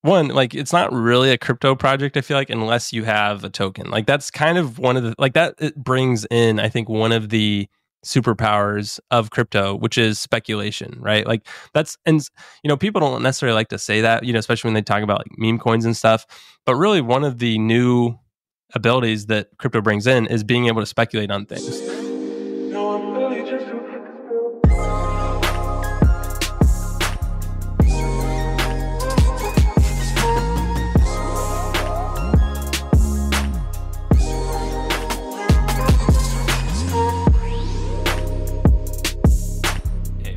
one, like it's not really a crypto project, I feel like, unless you have a token. Like that's kind of one of the, like that it brings in, I think, one of the superpowers of crypto, which is speculation, right? Like that's, and people don't necessarily like to say that, especially when they talk about like meme coins and stuff. But really, one of the new abilities that crypto brings in is being able to speculate on things.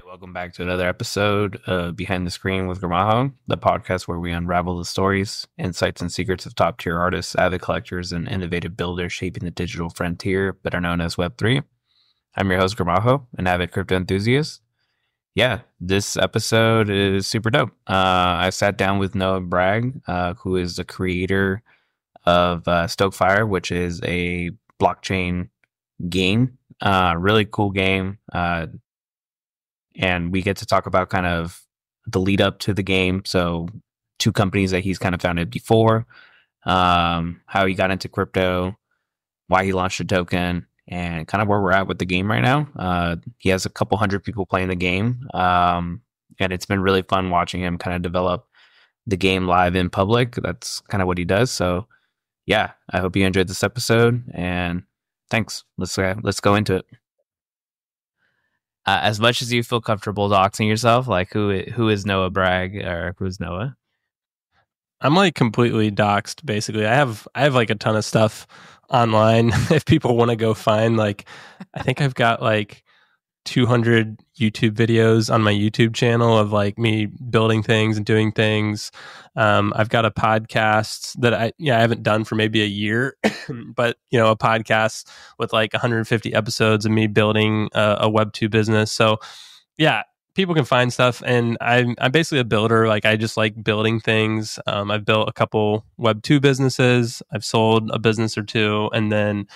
Welcome back to another episode of Behind the Screen with Gramajo, the podcast where we unravel the stories, insights, and secrets of top-tier artists, avid collectors, and innovative builders shaping the digital frontier, better known as Web3. I'm your host, Gramajo, an avid crypto enthusiast. Yeah, this episode is super dope. I sat down with Noah Bragg, who is the creator of Stokefire, which is a blockchain game. Really cool game. And we get to talk about kind of the lead up to the game. So 2 companies that he's kind of founded before, how he got into crypto, why he launched a token, and kind of where we're at with the game right now. He has a couple hundred people playing the game. And it's been really fun watching him kind of develop the game live in public. That's kind of what he does. So yeah, I hope you enjoyed this episode, and thanks. Let's go into it. As much as you feel comfortable doxing yourself, like who is Noah Bragg, or who's Noah? I'm like completely doxed, basically. I have like a ton of stuff online. If people want to go find, like, I think I've got like 200 YouTube videos on my YouTube channel of like me building things and doing things. I've got a podcast that I haven't done for maybe a year, but a podcast with like 150 episodes of me building a Web2 business. So yeah, people can find stuff, and I'm basically a builder. Like I just like building things. I've built a couple Web2 businesses. I've sold a business or two, and then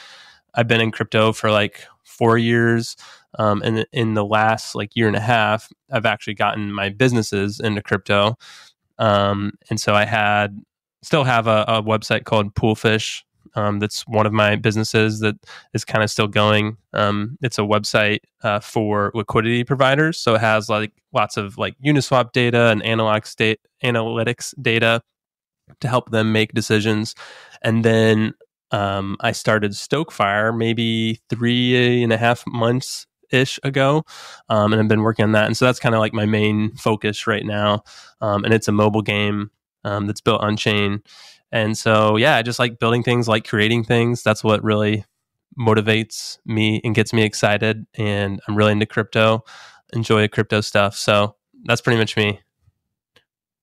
I've been in crypto for like 4 years. And in the last like year and a half, I've actually gotten my businesses into crypto. And so I still have a website called Poolfish. That's one of my businesses that is kind of still going. It's a website for liquidity providers. So it has like lots of like Uniswap data and analytics data to help them make decisions. And then I started Stokefire maybe 3.5 months ish ago, and I've been working on that. And so that's kind of like my main focus right now. And it's a mobile game that's built on chain. And so yeah, I just like building things, like creating things. That's what really motivates me and gets me excited. And I'm really into crypto, enjoy crypto stuff. So that's pretty much me.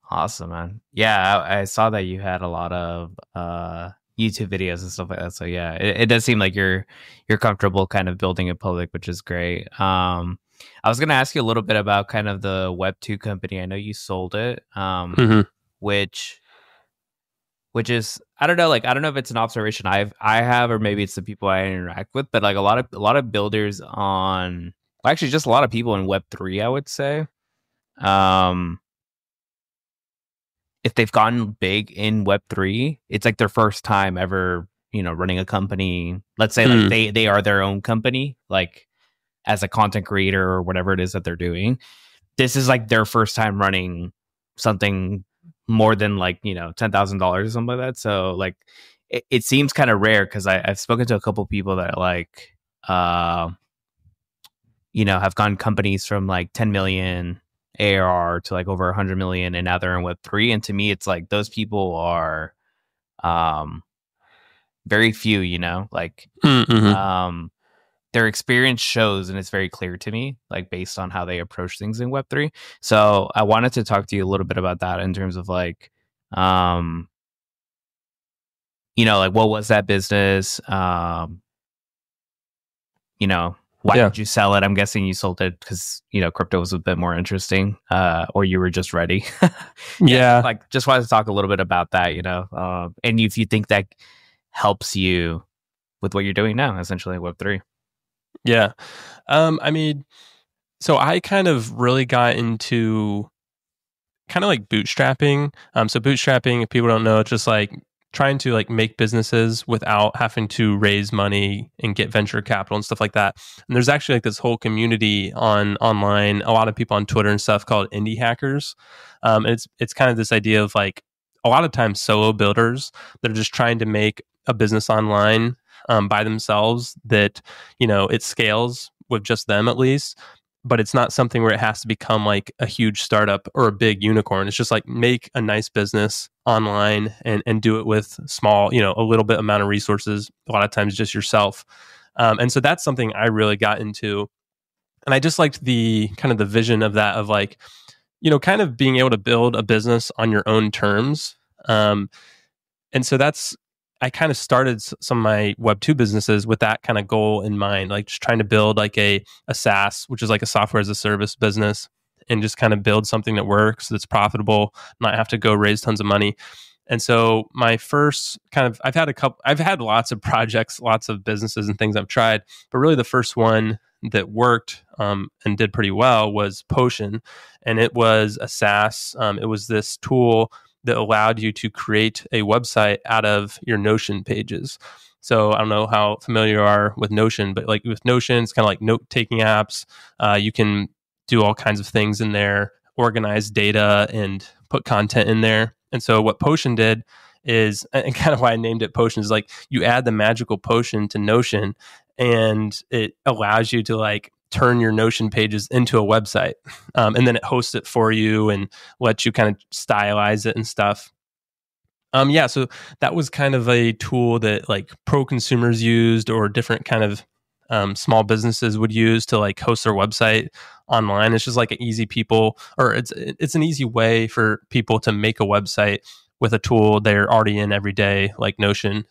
Awesome, man. Yeah, I saw that you had a lot of YouTube videos and stuff like that. So yeah, it does seem like you're comfortable kind of building it public, which is great. I was going to ask you a little bit about kind of the Web2 company. I know you sold it, which is, I don't know, like I don't know if it's an observation I have, or maybe it's the people I interact with, but like a lot of builders on, well, actually just a lot of people in Web3, I would say, if they've gotten big in Web3, it's like their first time ever, running a company. Let's say like they are their own company, like as a content creator or whatever it is that they're doing. This is like their first time running something more than like, $10,000 or something like that. So like it seems kind of rare, because I've spoken to a couple people that like, have gone companies from like 10 million ARR to like over 100 million, and now they're in Web3. And to me, it's like those people are very few, like their experience shows, and it's very clear to me, like based on how they approach things in Web3. So I wanted to talk to you a little bit about that in terms of like, like what was that business? Why did you sell it? I'm guessing you sold it because, crypto was a bit more interesting, or you were just ready. Yeah. Like just wanted to talk a little bit about that, and if you think that helps you with what you're doing now, essentially Web3. Yeah. I mean, so I kind of really got into kind of like bootstrapping. So bootstrapping, if people don't know, it's just like trying to like make businesses without having to raise money and get venture capital and stuff like that. And there's actually like this whole community online, a lot of people on Twitter and stuff called indie hackers. And it's kind of this idea of like a lot of times solo builders that are just trying to make a business online by themselves that, it scales with just them at least, but it's not something where it has to become like a huge startup or a big unicorn. It's just like make a nice business online and do it with small, a little bit amount of resources, a lot of times just yourself. And so that's something I really got into. And I just liked the kind of the vision of that, of like, kind of being able to build a business on your own terms. And so I kind of started some of my Web2 businesses with that kind of goal in mind, like just trying to build like a SaaS, which is like a software as a service business, and just kind of build something that works, that's profitable, not have to go raise tons of money. And so my first I've had lots of projects, lots of businesses and things I've tried, but really the first one that worked and did pretty well was Potion. And it was a SaaS. It was this tool that allowed you to create a website out of your Notion pages. So I don't know how familiar you are with Notion, but like with Notion, it's kind of like note-taking apps. You can do all kinds of things in there, organize data and put content in there. And so what Potion did is, and kind of why I named it Potion, is like you add the magical potion to Notion and it allows you to like turn your Notion pages into a website. And then it hosts it for you and lets you kind of stylize it and stuff. So that was kind of a tool that like pro consumers used, or different kind of small businesses would use to like host their website online. It's just like an it's an easy way for people to make a website with a tool they're already in every day, like Notion.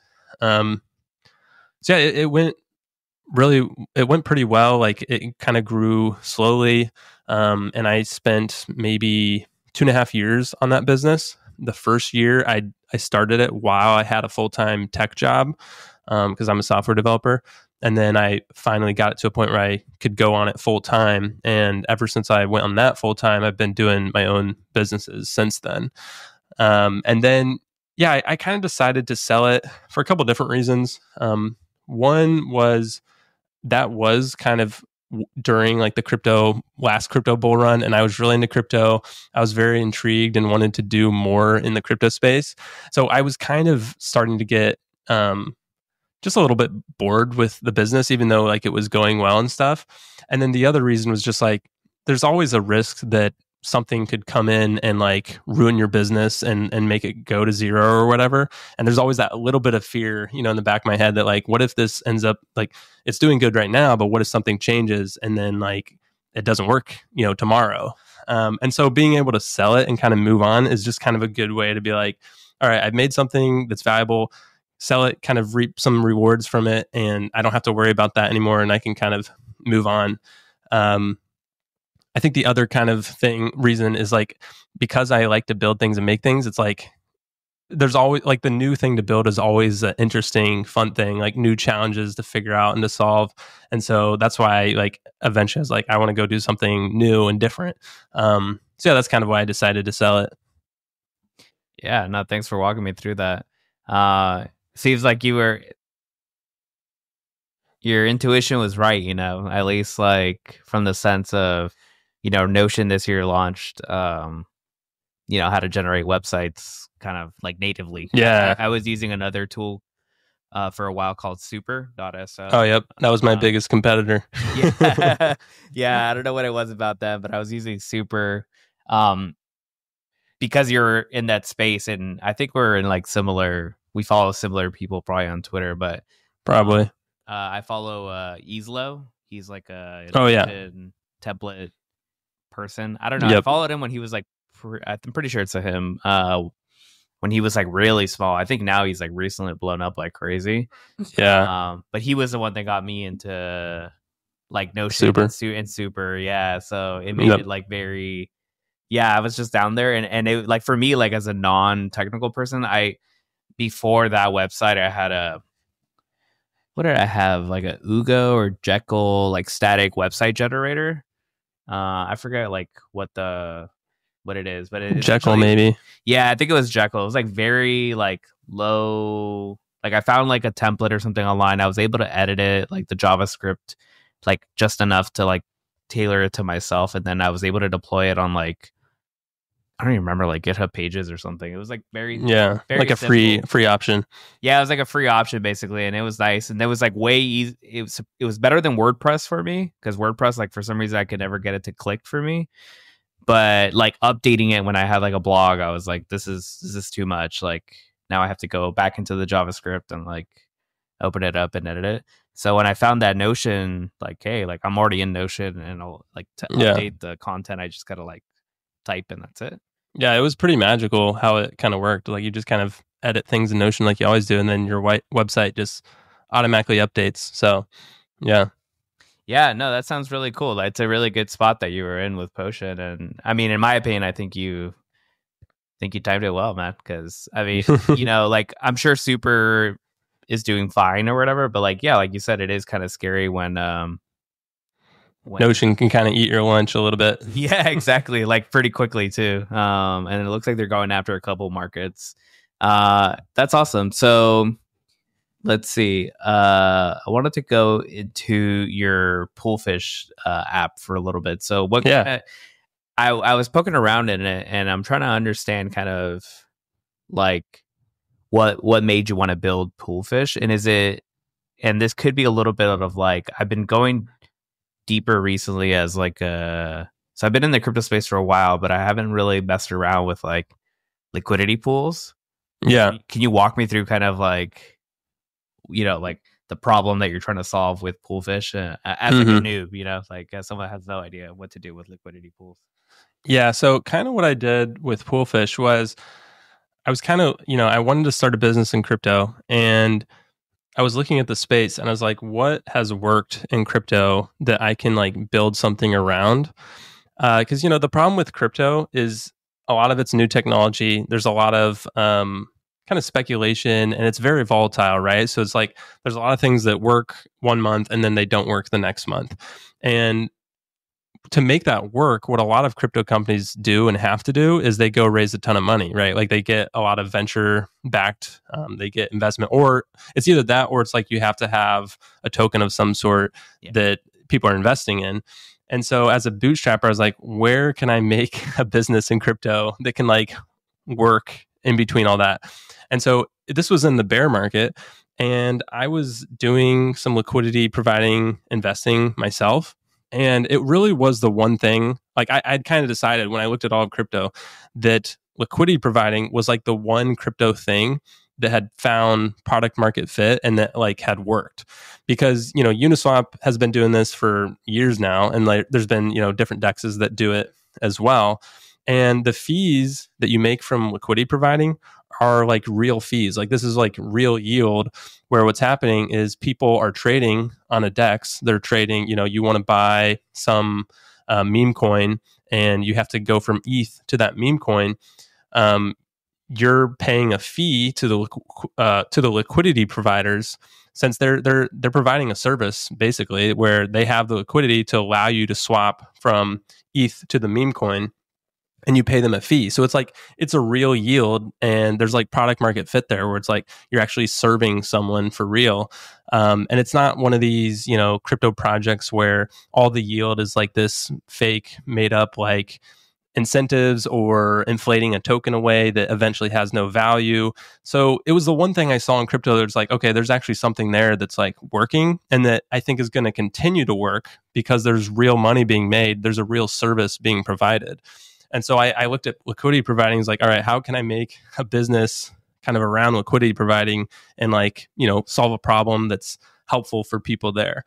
It went pretty well. Like it kind of grew slowly. And I spent maybe 2.5 years on that business. The first year I started it while I had a full-time tech job, because I'm a software developer. And then I finally got it to a point where I could go on it full time. And ever since I went on that full time, I've been doing my own businesses since then. And then, I kind of decided to sell it for a couple of different reasons. One was that was kind of during like the last crypto bull run, and I was really into crypto. I was very intrigued and wanted to do more in the crypto space. So I was kind of starting to get just a little bit bored with the business, even though like it was going well and stuff. And then the other reason was just like there's always a risk that something could come in and like ruin your business and make it go to zero or whatever. And there's always that little bit of fear, in the back of my head that like, what if this ends up like it's doing good right now, but what if something changes and then like it doesn't work, tomorrow? And so being able to sell it and kind of move on is just kind of a good way to be like, all right, I've made something that's valuable, sell it, kind of reap some rewards from it, and I don't have to worry about that anymore, and I can kind of move on. I think the other kind of reason is like, because I like to build things and make things, it's like there's always like the new thing to build is always an interesting, fun thing, like new challenges to figure out and to solve. And so that's why like eventually I was like, I want to go do something new and different. That's kind of why I decided to sell it. Yeah, no, thanks for walking me through that. Seems like your intuition was right, at least like from the sense of, Notion this year launched, how to generate websites kind of like natively. Yeah. I was using another tool for a while called super.so. Oh, yep. That was my biggest competitor. Yeah. Yeah. I don't know what it was about that, but I was using super because you're in that space. And I think we're in like we follow similar people probably on Twitter, but probably. I follow Easlo. He's like a template person. I don't know. Yep. I followed him when he was like, I'm pretty sure it's a him. When he was like really small. I think now he's like recently blown up like crazy. Yeah. But he was the one that got me into like Notion and super. Yeah. So it made it like very. Yeah, I was just down there, and it like for me, like as a non-technical person, before that website, I had what did I have? Like a Ugo or Jekyll like static website generator. I forget like what the what it is, but Jekyll maybe. Yeah, I think it was Jekyll. It was like very like low. Like I found like a template or something online. I was able to edit it, like the JavaScript, like just enough to like tailor it to myself, and then I was able to deploy it on like I don't even remember, like GitHub Pages or something. It was like very like a simple. free option. Yeah, it was like a free option basically, and it was nice, and it was like way easy. It was better than WordPress for me because WordPress, like for some reason, I could never get it to click for me. But like updating it when I had like a blog, I was like, this is too much. Like now I have to go back into the JavaScript and like open it up and edit it. So when I found that Notion, like, hey, like I'm already in Notion, and I'll like to update the content, I just gotta like type and that's it. Yeah, it was pretty magical how it kind of worked. Like you just kind of edit things in Notion like you always do, and then your website just automatically updates. So yeah. Yeah, no, that sounds really cool. It's a really good spot that you were in with Potion, and I mean, in my opinion, I think you timed it well, man. Because I mean, like I'm sure Super is doing fine or whatever, but like, yeah, like you said, it is kind of scary when Notion can kind of eat your lunch a little bit. Yeah, exactly. Like pretty quickly too. And it looks like they're going after a couple markets. That's awesome. So let's see. I wanted to go into your Poolfish app for a little bit. So what? Yeah. I was poking around in it, and I'm trying to understand kind of like what made you want to build Poolfish, and is it? And this could be a little bit of like I've been going deeper recently as like so I've been in the crypto space for a while, but I haven't really messed around with like liquidity pools. Yeah. Can you walk me through kind of like like the problem that you're trying to solve with Poolfish as like a noob, like as someone has no idea what to do with liquidity pools? Yeah. So kind of what I did with Poolfish was I was kind of, I wanted to start a business in crypto, and I was looking at the space and I was like, what has worked in crypto that I can like build something around? Because, the problem with crypto is a lot of it's new technology. There's a lot of kind of speculation, and it's very volatile, right? So it's like there's a lot of things that work one month and then they don't work the next month. And to make that work, what a lot of crypto companies do and have to do is they go raise a ton of money, right? Like they get a lot of venture backed, they get investment, or it's either that or it's like you have to have a token of some sort that people are investing in. And so as a bootstrapper, I was like, where can I make a business in crypto that can like work in between all that? And so this was in the bear market, and I was doing some liquidity providing investing myself. And it really was the one thing, like I'd kind of decided when I looked at all of crypto that liquidity providing was like the one crypto thing that had found product market fit and that like had worked. Because, Uniswap has been doing this for years now, and like there's been, different dexes that do it as well. And the fees that you make from liquidity providing are like real fees. Like this is like real yield, where what's happening is people are trading on a DEX. They're trading, you want to buy some meme coin, and you have to go from ETH to that meme coin. You're paying a fee to the liquidity providers, since they're providing a service basically where they have the liquidity to allow you to swap from ETH to the meme coin, and you pay them a fee. So it's like it's a real yield, and there's like product market fit there where it's like you're actually serving someone for real. And it's not one of these, crypto projects where all the yield is like this fake made up like incentives or inflating a token away that eventually has no value. So it was the one thing I saw in crypto that's like, okay, there's actually something there that's like working, and that I think is going to continue to work because there's real money being made. There's a real service being provided. And so I looked at liquidity providing, is like, all right, how can I make a business kind of around liquidity providing and like, solve a problem that's helpful for people there.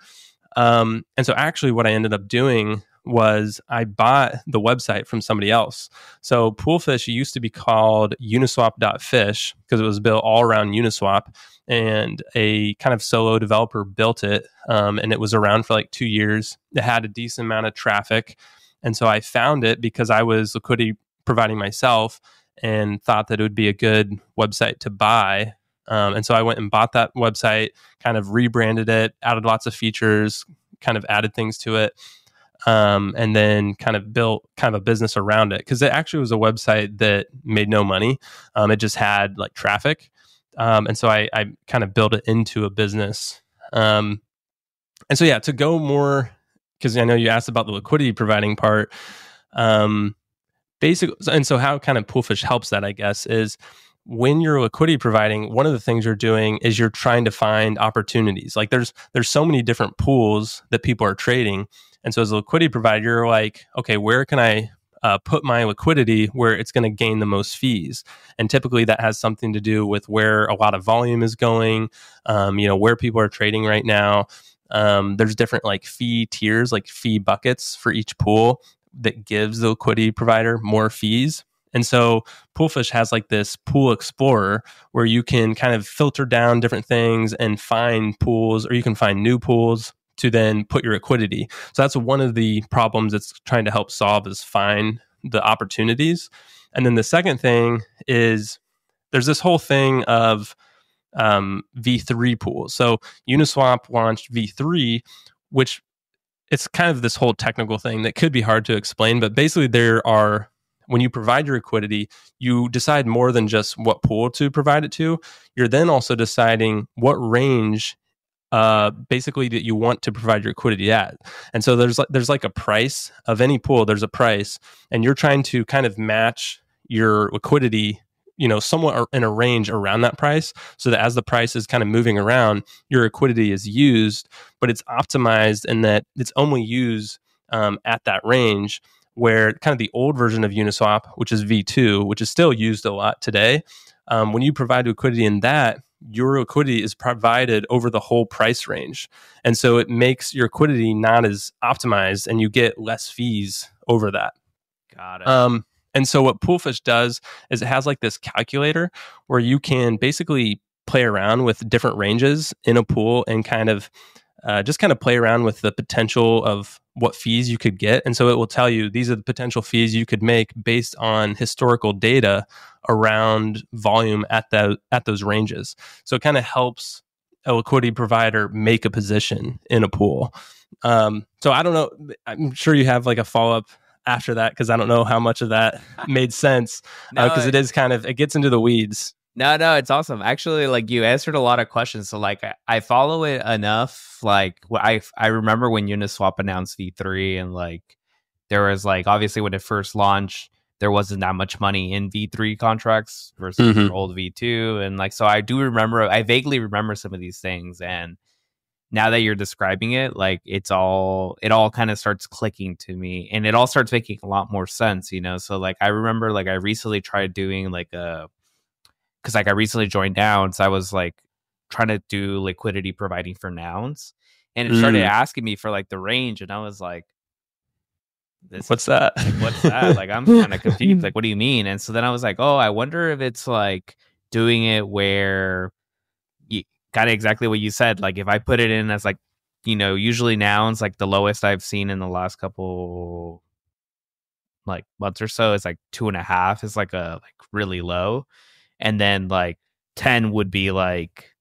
And so actually what I ended up doing was I bought the website from somebody else. So Poolfish used to be called uniswap.fish because it was built all around Uniswap, and a kind of solo developer built it. And it was around for like 2 years. It had a decent amount of traffic. And so I found it because I was liquidity providing myself and thought that it would be a good website to buy. And so I went and bought that website, kind of rebranded it, added lots of features, kind of added things to it. and then kind of built kind of a business around it, because it actually was a website that made no money. It just had like traffic. And so I kind of built it into a business. And so, yeah, to go more, because I know you asked about the liquidity providing part. Basically, and so how kind of Poolfish helps that, I guess, is when you're liquidity providing, one of the things you're doing is you're trying to find opportunities. Like there's so many different pools that people are trading. And so as a liquidity provider, you're like, okay, where can I put my liquidity where it's going to gain the most fees? And typically that has something to do with where a lot of volume is going, where people are trading right now. There's different like fee tiers, like fee buckets for each pool that gives the liquidity provider more fees. And so Poolfish has like this pool explorer where you can kind of filter down different things and find pools, or you can find new pools to then put your liquidity. So that's one of the problems it's trying to help solve, is find the opportunities. And then the second thing is there's this whole thing of V3 pools. So Uniswap launched V3, which it's kind of this whole technical thing that could be hard to explain, but basically when you provide your liquidity, you decide more than just what pool to provide it to. You're then also deciding what range basically that you want to provide your liquidity at. And so there's like a price of any pool, there's a price, and you're trying to kind of match your liquidity, somewhat in a range around that price, so that as the price is kind of moving around, your liquidity is used, but it's optimized in that it's only used at that range, where kind of the old version of Uniswap, which is V2, which is still used a lot today, when you provide liquidity in that, your liquidity is provided over the whole price range. And so it makes your liquidity not as optimized, and you get less fees over that. Got it. And so what Poolfish does is it has like this calculator where you can basically play around with different ranges in a pool and kind of just kind of play around with the potential of what fees you could get. And so it will tell you these are the potential fees you could make based on historical data around volume at those ranges. So it kind of helps a liquidity provider make a position in a pool. So I don't know. I'm sure you have like a follow-up after that, because I don't know how much of that made sense, because it is kind of, it gets into the weeds. No, it's awesome. Actually, like you answered a lot of questions. So like I follow it enough. Like I remember when Uniswap announced V3, and like there was like, obviously when it first launched, there wasn't that much money in V3 contracts versus old V2. And like, so I vaguely remember some of these things. And now that you're describing it, like it all kind of starts clicking to me, and it all starts making a lot more sense, So like I remember like I recently tried doing like because like I recently joined Nouns, I was like trying to do liquidity providing for Nouns, and it started asking me for like the range, and I was like, what's that? Like, what's that? Like I'm kind of confused. Like, what do you mean? And so then I was like, oh, I wonder if it's like doing it where kind of exactly what you said. Like if I put it in as like, usually Nouns, like the lowest I've seen in the last couple like months or so is like 2.5 is like really low. And then like 10 would be like,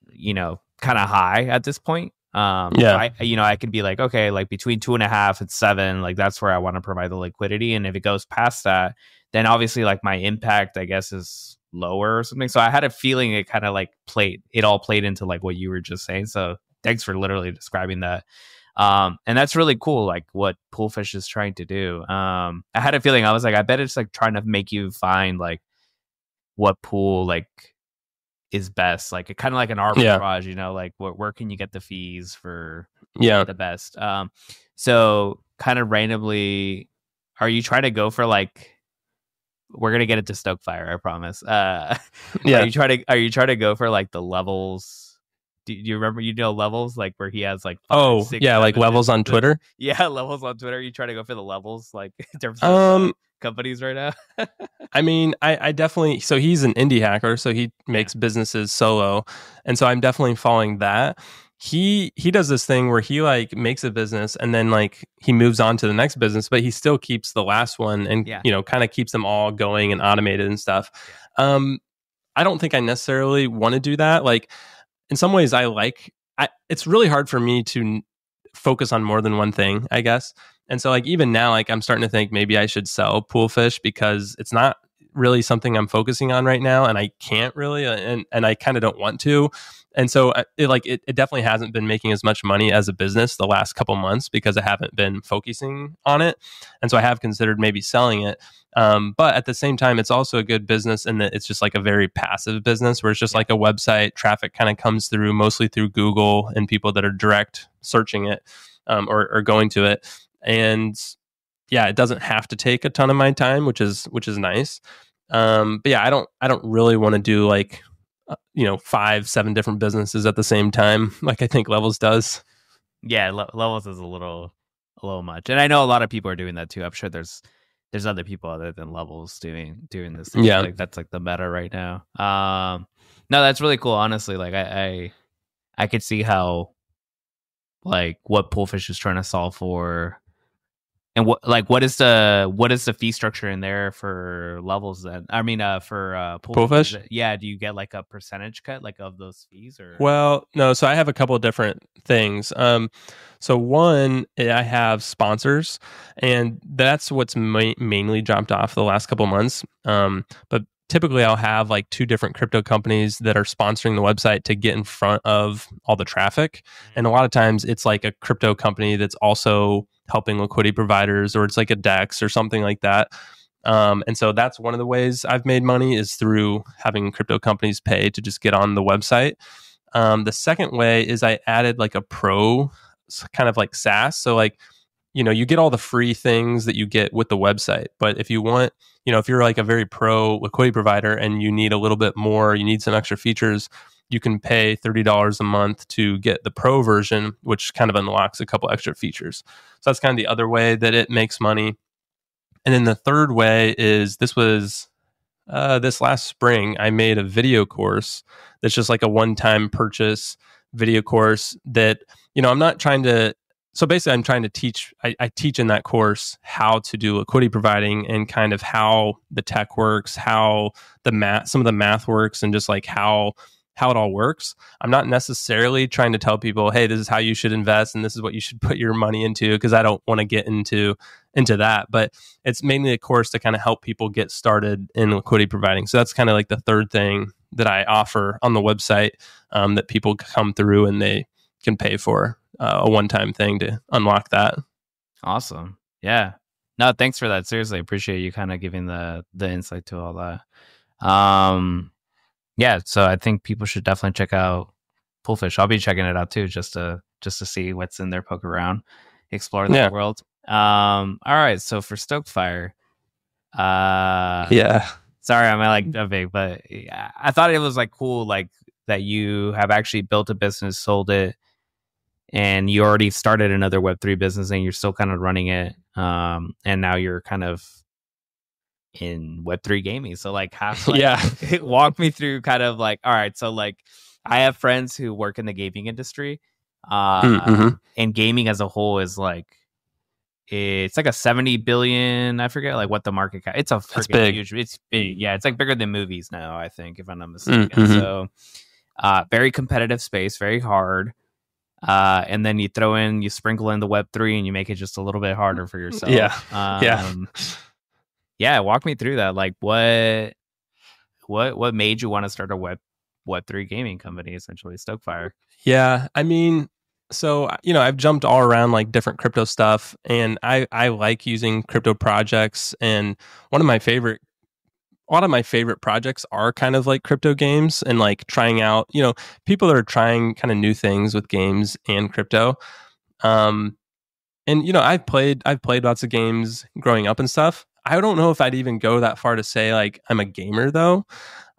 kind of high at this point. I can be like, okay, like between 2.5 and 7, like that's where I want to provide the liquidity. And if it goes past that, then obviously like my impact, I guess, is lower or something. So I had a feeling it kind of like played into like what you were just saying. So thanks for literally describing that. And that's really cool, like what Poolfish is trying to do. I had a feeling, I was like, I bet it's like trying to make you find like what pool like is best, like kind of like an arbitrage, like where can you get the fees for the best. So kind of randomly, are you trying to go for like, we're gonna get into Stokefire, I promise. Are you trying to go for like the levels? Do you remember, levels like where he has like 5, 6, 7, like levels on Twitter? Yeah, levels on Twitter. You try to go for the levels like in terms of companies right now? I mean, I definitely, so he's an indie hacker, so he makes businesses solo, and so I'm definitely following that. He does this thing where he like makes a business and then like he moves on to the next business, but he still keeps the last one and kind of keeps them all going and automated and stuff. I don't think I necessarily want to do that. Like in some ways, it's really hard for me to focus on more than one thing, I guess. And so like even now, like I'm starting to think maybe I should sell Poolfish because it's not really something I'm focusing on right now, and I can't really, and I kind of don't want to. And so it definitely hasn't been making as much money as a business the last couple months because I haven't been focusing on it. And so I have considered maybe selling it. But at the same time, it's also a good business in that it's just like a very passive business where it's just like a website. Traffic kind of comes through mostly through Google and people that are direct searching it or going to it. And yeah, it doesn't have to take a ton of my time, which is nice. But yeah, I don't really want to do like 5-7 different businesses at the same time, like I think Levels does. Yeah, Levels is a little much, and I know a lot of people are doing that too. I'm sure there's other people other than Levels doing this. Yeah, like that's like the meta right now. No, that's really cool. Honestly, like I could see how like what Poolfish is trying to solve for. And what is the fee structure in there for Levels then? I mean, for Poolfish? Yeah, do you get like a percentage cut like of those fees or? Well, no. So I have a couple of different things. So one, I have sponsors, and that's what's mainly dropped off the last couple of months. But typically, I'll have like 2 different crypto companies that are sponsoring the website to get in front of all the traffic. And a lot of times, it's like a crypto company that's also helping liquidity providers, or it's like a DEX or something like that. And so that's one of the ways I've made money is through having crypto companies pay to just get on the website. The second way is I added like a pro kind of like SaaS. So like, you get all the free things that you get with the website. But if you want, if you're like a very pro liquidity provider and you need a little bit more, you need some extra features, you can pay $30 a month to get the pro version, which kind of unlocks a couple extra features. So that's kind of the other way that it makes money. And then the third way is this last spring, I made a video course that's just like a one-time purchase video course that, I'm not trying to, so basically I'm trying to teach, I teach in that course how to do liquidity providing and kind of how the tech works, how some of the math works, and just like how it all works. I'm not necessarily trying to tell people, hey, this is how you should invest and this is what you should put your money into, because I don't want to get into that. But it's mainly a course to kind of help people get started in liquidity providing. So that's kind of like the third thing that I offer on the website that people come through and they can pay for a one-time thing to unlock that. Awesome. Yeah. No, thanks for that. Seriously, appreciate you kind of giving the insight to all that. Yeah, so I think people should definitely check out Poolfish. I'll be checking it out too, just to see what's in there, poke around, explore that world. All right, so for Stokefire, sorry, I'm like a big, but I thought it was like cool, like that you have actually built a business, sold it, and you already started another Web3 business, and you're still kind of running it, and now you're kind of in Web3 gaming. So like walk me through kind of like, all right, so like I have friends who work in the gaming industry, and gaming as a whole is like, it's like a 70 billion, I forget like what the market cap, it's big. Huge, it's big. Yeah, it's like bigger than movies now, I think, if I'm not mistaken. So very competitive space, very hard. And then you sprinkle in the Web3 and you make it just a little bit harder for yourself. Yeah, walk me through that. Like, what made you want to start a Web3 gaming company, essentially, Stokefire? Yeah, I mean, so I've jumped all around like different crypto stuff, and I like using crypto projects. And a lot of my favorite projects are kind of like crypto games and like trying out, people that are trying kind of new things with games and crypto. And I've played lots of games growing up and stuff. I don't know if I'd even go that far to say like I'm a gamer though.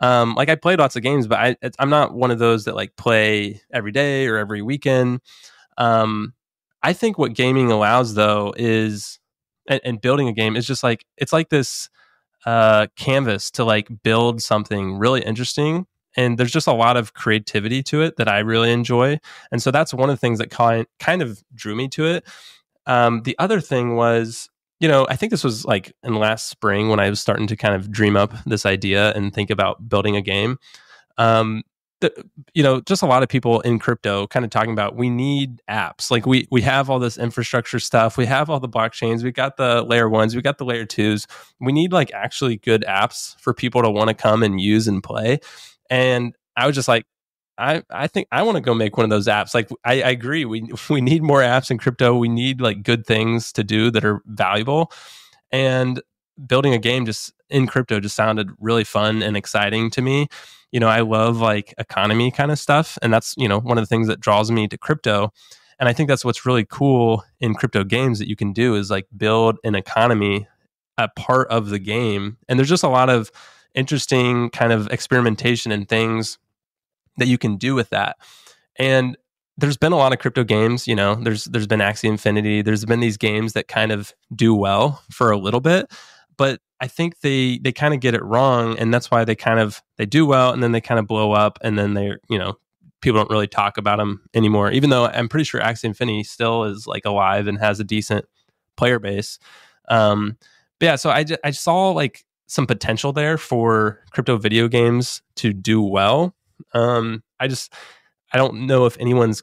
Like I played lots of games, but I'm not one of those that like play every day or every weekend. I think what gaming allows though is, and building a game is just like, it's like this canvas to like build something really interesting. And there's just a lot of creativity to it that I really enjoy. And so that's one of the things that kind of drew me to it. The other thing was, I think this was like in last spring when I was starting to kind of dream up this idea and think about building a game. just a lot of people in crypto kind of talking about we need apps. Like we have all this infrastructure stuff, we have all the blockchains, we got the layer ones, we got the layer twos. We need like actually good apps for people to want to come and use and play. And I was just like, I think I want to go make one of those apps. Like I agree, we need more apps in crypto. We need like good things to do that are valuable. And building a game just in crypto just sounded really fun and exciting to me. I love like economy kind of stuff, and that's one of the things that draws me to crypto. And I think that's what's really cool in crypto games that you can do is like build an economy a part of the game. And there's just a lot of interesting kind of experimentation and things that you can do with that. And there's been a lot of crypto games, there's been Axie Infinity, there's been these games that kind of do well for a little bit, but I think they kind of get it wrong, and that's why they do well, and then they kind of blow up, and then they're people don't really talk about them anymore. Even though I'm pretty sure Axie Infinity still is like alive and has a decent player base. But yeah, so I saw like some potential there for crypto video games to do well. I don't know if anyone's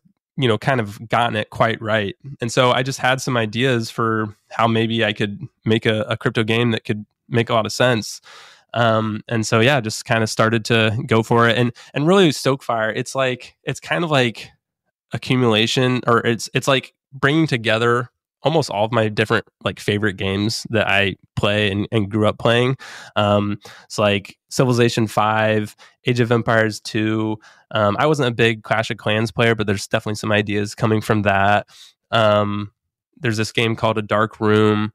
kind of gotten it quite right. And so I just had some ideas for how maybe I could make a crypto game that could make a lot of sense. And so yeah, just kind of started to go for it. And really Stokefire, it's kind of like accumulation, or it's like bringing together almost all of my different like favorite games that I play and grew up playing. It's like Civilization 5, Age of Empires 2. I wasn't a big Clash of Clans player, but there's definitely some ideas coming from that. There's this game called A Dark Room.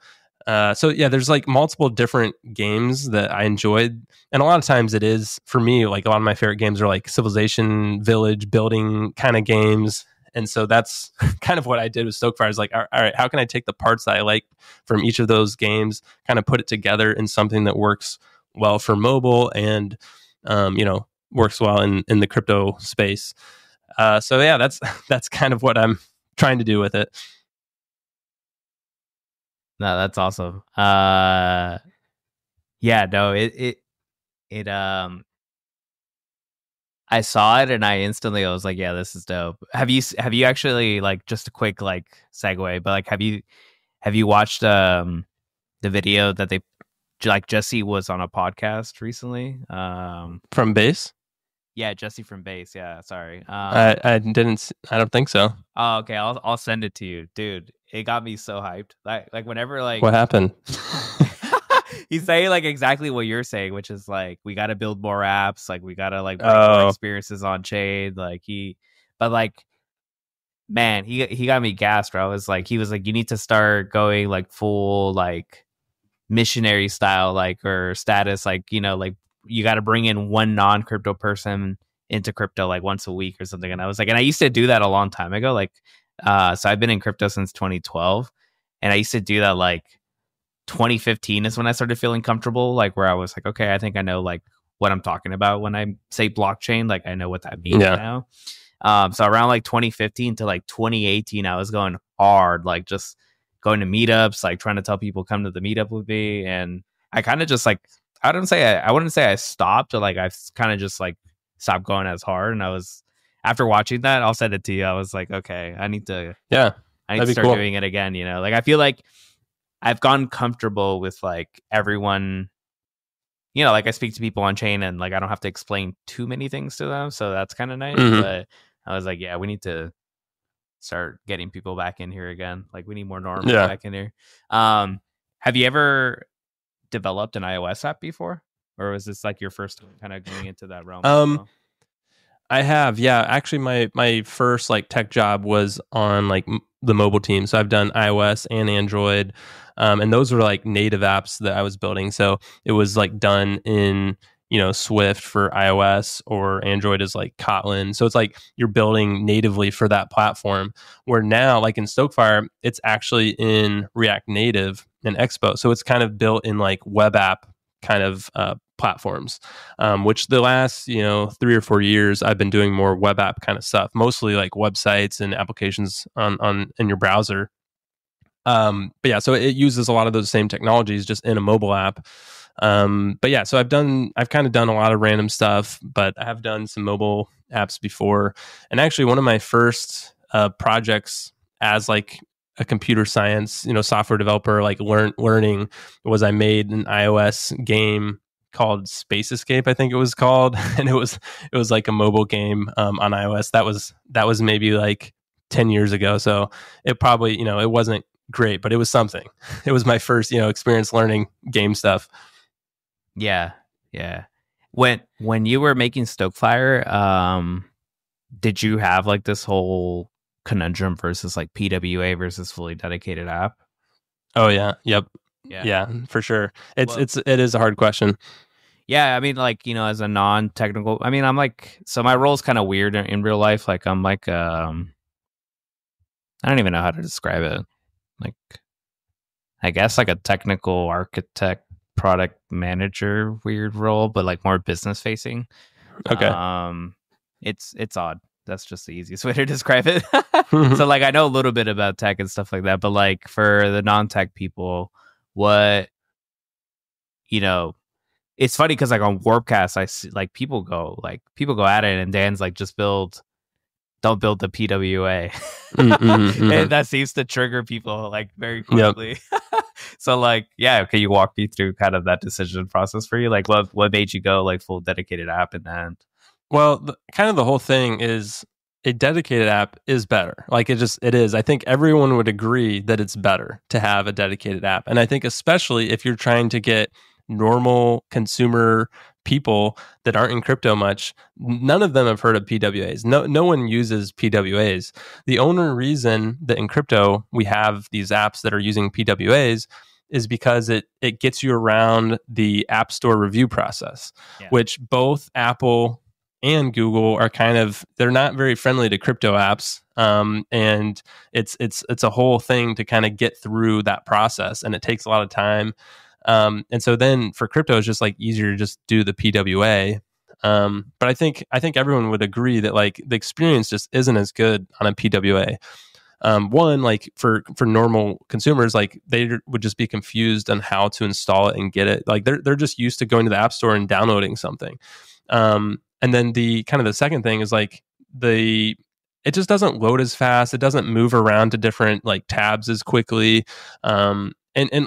So yeah, there's like multiple different games that I enjoyed. And a lot of times it is, for me, like a lot of my favorite games are like civilization, village building kind of games. And so that's kind of what I did with Stokefire. Is like, all right, how can I take the parts that I like from each of those games, kind of put it together in something that works well for mobile and, works well in the crypto space. So yeah, that's kind of what I'm trying to do with it. No, that's awesome. Yeah, no, it I saw it and I was like, yeah, this is dope. Have you actually, like, just a quick like segue, but like have you watched the video that they, like, Jesse was on a podcast recently? From Base? Yeah, Jesse from Base. Yeah, sorry. I don't think so. Oh, okay. I'll send it to you, dude. It got me so hyped. Like whenever, like, what happened? He's saying like exactly what you're saying, which is like we got to build more apps, like we got to like bring more experiences on chain. Like but like, man, he got me gassed, bro. He was like, you need to start going like full like missionary style, like, or status, like, like you got to bring in one non-crypto person into crypto like once a week or something. And I was like, and I used to do that a long time ago. Like, so I've been in crypto since 2012, and I used to do that like 2015 is when I started feeling comfortable, like where I was like, okay, I think I know like what I'm talking about when I say blockchain. Like I know what that means now. So around like 2015 to like 2018, I was going hard, like just going to meetups, like trying to tell people come to the meetup with me. And I kind of just like, I wouldn't say I stopped, or like I kind of just like stopped going as hard. And I was, after watching that, I'll send it to you. I was like, okay, I need to start doing it again. Like I feel like I've gotten comfortable with like everyone, like I speak to people on chain and like I don't have to explain too many things to them. So that's kind of nice. Mm-hmm. But I was like, yeah, we need to start getting people back in here again. Like we need more normies back in here. Have you ever developed an iOS app before? Or was this like your first time kind of going into that realm? I have, yeah. Actually, my first like tech job was on like the mobile team. So I've done iOS and Android, and those were like native apps that I was building. So it was like done in Swift for iOS, or Android is like Kotlin. So it's like you're building natively for that platform. Where now, like in Stokefire, it's actually in React Native and Expo. So it's kind of built in like web app kind of platforms, which the last 3 or 4 years I've been doing more web app kind of stuff, mostly like websites and applications on in your browser. But yeah, so it uses a lot of those same technologies just in a mobile app. But yeah, so I've kind of done a lot of random stuff, but I have done some mobile apps before. And actually, one of my first projects as like a computer science, software developer, like learning, was I made an iOS game called Space Escape, I think it was called, and it was like a mobile game on iOS. That was maybe like 10 years ago. So it probably, it wasn't great, but it was something. It was my first, experience learning game stuff. Yeah. Yeah. When you were making Stokefire, did you have like this whole conundrum versus like PWA versus fully dedicated app? Oh yeah. Yep. Yeah, for sure. It is a hard question. Yeah, I mean, like, as a non-technical, I mean, I'm like, so my role is kind of weird in real life. Like, I'm like, I don't even know how to describe it. Like, I guess like a technical architect, product manager, weird role, but like more business facing. Okay. It's odd. That's just the easiest way to describe it. So like, I know a little bit about tech and stuff like that, but like for the non-tech people, what, it's funny because like on Warpcast, I see like people go at it, and Dan's like, just don't build the PWA. And that seems to trigger people like very quickly. Yep. So like, yeah, can you walk me through kind of that decision process for you? Like what made you go like full dedicated app in the end? Well, kind of the whole thing is a dedicated app is better. Like it is. I think everyone would agree that it's better to have a dedicated app. And I think especially if you're trying to get normal consumer people that aren't in crypto much, none of them have heard of PWAs. No one uses PWAs. The only reason that in crypto we have these apps that are using PWAs is because it gets you around the App Store review process, which both Apple and Google are they're not very friendly to crypto apps. And it's a whole thing to kind of get through that process, and it takes a lot of time. And so then for crypto, it's just like easier to just do the PWA. But I think everyone would agree that like the experience just isn't as good on a PWA. One, like for normal consumers, like they would just be confused on how to install it and get it. Like they're just used to going to the App Store and downloading something. And then the kind of the second thing is like it just doesn't load as fast. It doesn't move around to different like tabs as quickly. And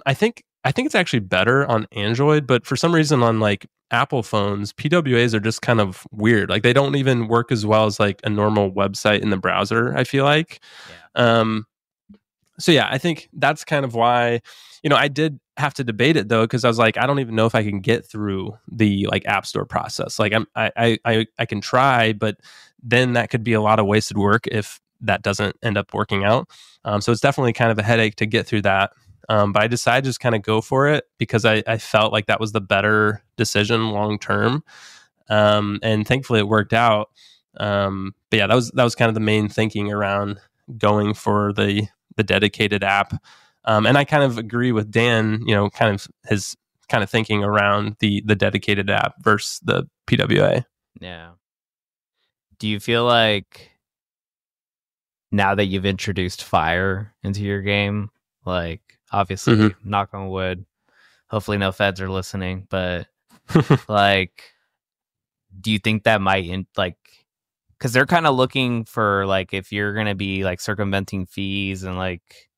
I think it's actually better on Android, but for some reason on like Apple phones, PWAs are just kind of weird. Like they don't even work as well as like a normal website in the browser, I feel like. So yeah, I think that's kind of why, I did have to debate it though, because I was like, I don't even know if I can get through the like App Store process. Like I can try, but then that could be a lot of wasted work if that doesn't end up working out. So it's definitely kind of a headache to get through that. But I decided to just kind of go for it because I felt like that was the better decision long term. And thankfully it worked out. But yeah, that was kind of the main thinking around going for the dedicated app. And I kind of agree with Dan, kind of his kind of thinking around the dedicated app versus the PWA. Yeah. Do you feel like now that you've introduced fire into your game, like obviously, knock on wood, hopefully no feds are listening, but like, do you think that might because they're kind of looking for like if you're going to be like circumventing fees and like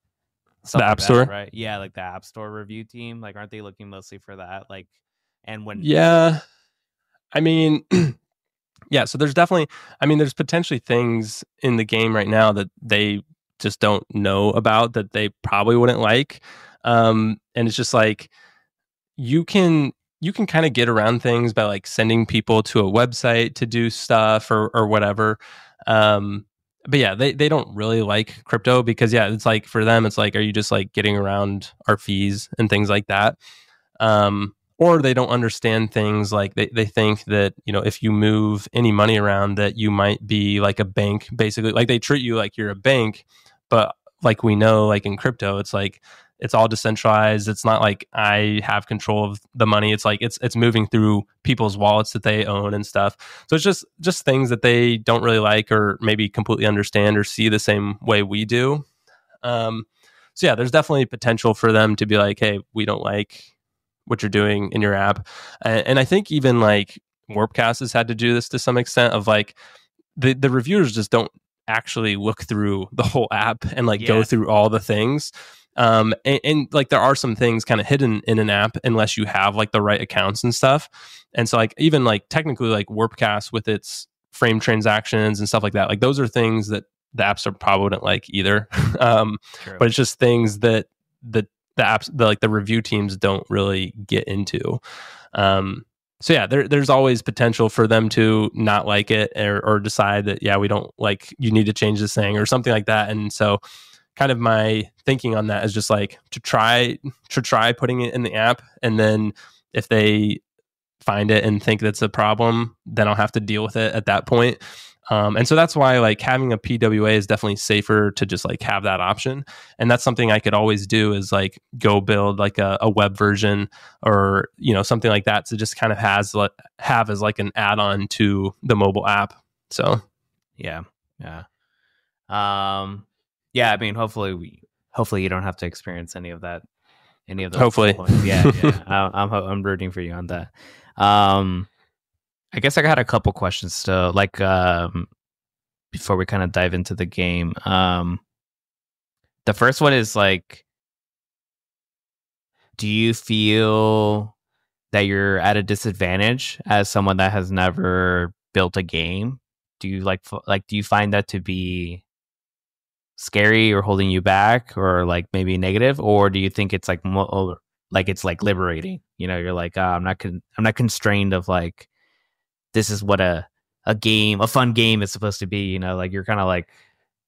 the App Store, right? Yeah, like the App Store review team, like aren't they looking mostly for that? Like, and when I mean, yeah, so there's definitely, there's potentially things in the game right now that they just don't know about that they probably wouldn't like. And it's just like you can kind of get around things by like sending people to a website to do stuff or whatever. But yeah, they don't really like crypto because it's like for them, it's like, are you just like getting around our fees and things like that? Or they don't understand things like they think that, if you move any money around that you might be like a bank, basically. Like they treat you like you're a bank, but like we know, like in crypto, it's like it's all decentralized. It's not like I have control of the money. It's like it's moving through people's wallets that they own and stuff. So it's just things that they don't really like or maybe completely understand or see the same way we do. So yeah, there's definitely potential for them to be like, hey, we don't like what you're doing in your app. And I think even like Warpcast has had to do this to some extent of like, the reviewers just don't actually look through the whole app and like go through all the things. And like there are some things kind of hidden in an app unless you have like the right accounts and stuff. And so like even like technically like Warpcast with its frame transactions and stuff like that, like those are things that the apps are probably wouldn't like either. But it's just things that the apps, the review teams don't really get into. So yeah, there's always potential for them to not like it or decide that, yeah, we don't like, you need to change this thing or something like that. And so kind of my thinking on that is just like to try putting it in the app. And then if they find it and think that's a problem, then I'll have to deal with it at that point. And so that's why like having a PWA is definitely safer to just like have that option. And that's something I could always do is like go build like a web version or, you know, something like that to just kind of have as like an add-on to the mobile app. So yeah. I mean, hopefully you don't have to experience any of those hopefully points. I'm rooting for you on that. I guess I got a couple questions still, like before we kind of dive into the game. The first one is like, do you feel that you're at a disadvantage as someone that has never built a game? Do you do you find that to be scary or holding you back or like maybe negative, or do you think it's like it's like liberating? You know, you're like, I'm not constrained of like, this is what a fun game is supposed to be, you know, like you're kind of like,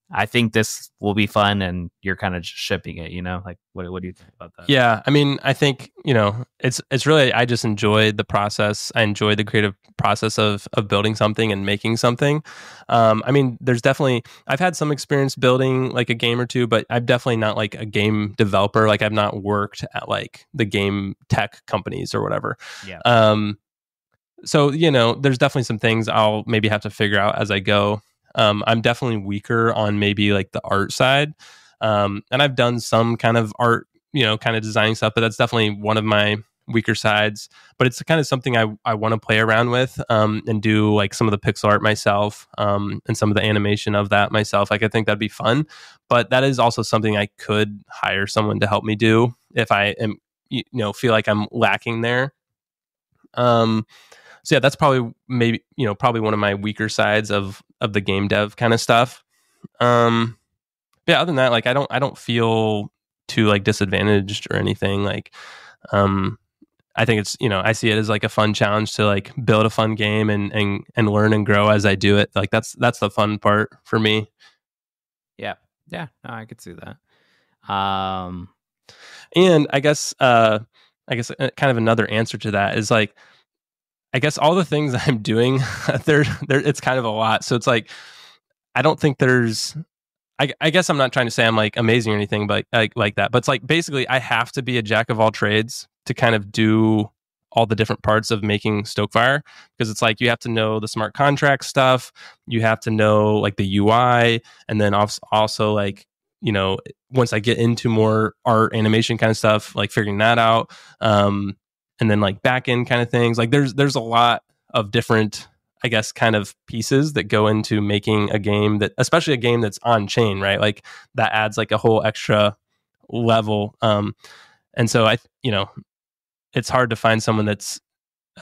I think this will be fun and you're kind of just shipping it, you know, like what do you think about that? Yeah. I mean, I think, you know, it's really, I just enjoy the process. I enjoy the creative process of building something and making something. I mean, there's definitely, I've had some experience building like a game or two, but I'm definitely not like a game developer. Like I've not worked at like the game tech companies or whatever. Yeah. So, you know, there's definitely some things I'll maybe have to figure out as I go. I'm definitely weaker on maybe like the art side. And I've done some kind of art, you know, kind of designing stuff, but that's definitely one of my weaker sides. But it's kind of something I want to play around with and do like some of the pixel art myself and some of the animation of that myself. Like I think that'd be fun. But that is also something I could hire someone to help me do if I am, you know, feel like I'm lacking there. So yeah, that's probably probably one of my weaker sides of the game dev kind of stuff. Yeah, other than that, like I don't feel too like disadvantaged or anything. Like, I think it's, you know, I see it as like a fun challenge to like build a fun game and learn and grow as I do it. Like that's the fun part for me. Yeah, no, I could see that. And I guess kind of another answer to that is like, I guess all the things I'm doing, it's kind of a lot. So it's like, I don't think there's, I guess I'm not trying to say I'm like amazing or anything, but like that. But it's like, basically I have to be a jack of all trades to kind of do all the different parts of making Stokefire, because it's like, you have to know the smart contract stuff. You have to know like the UI. And then also like, you know, once I get into more art animation kind of stuff, like figuring that out. And then like back end kind of things. Like there's a lot of different, I guess, kind of pieces that go into making a game that, especially a game that's on chain, right? Like that adds like a whole extra level. And so you know, it's hard to find someone that's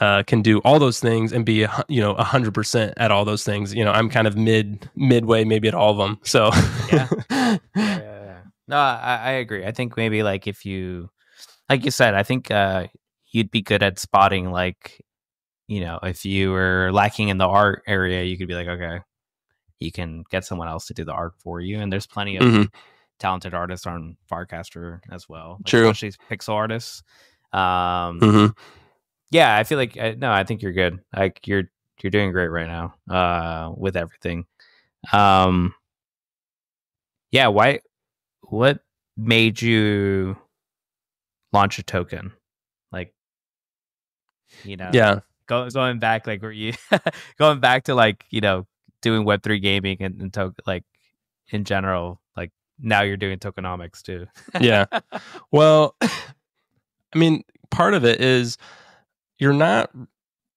can do all those things and be 100% at all those things. You know, I'm kind of midway maybe at all of them. So yeah. No, I agree. I think maybe like if you, like you said, I think you'd be good at spotting, like, you know, if you were lacking in the art area, you could be like, okay, you can get someone else to do the art for you. And there's plenty of talented artists on Farcaster as well. Like, true. Especially pixel artists. Yeah, I feel like, no, I think you're good. Like you're doing great right now with everything. Yeah. What made you launch a token? Like, you know, yeah, going back, like, were you going back to like, you know, doing Web3 gaming and like in general, like now you're doing tokenomics too. Yeah. Well, I mean, part of it is you're not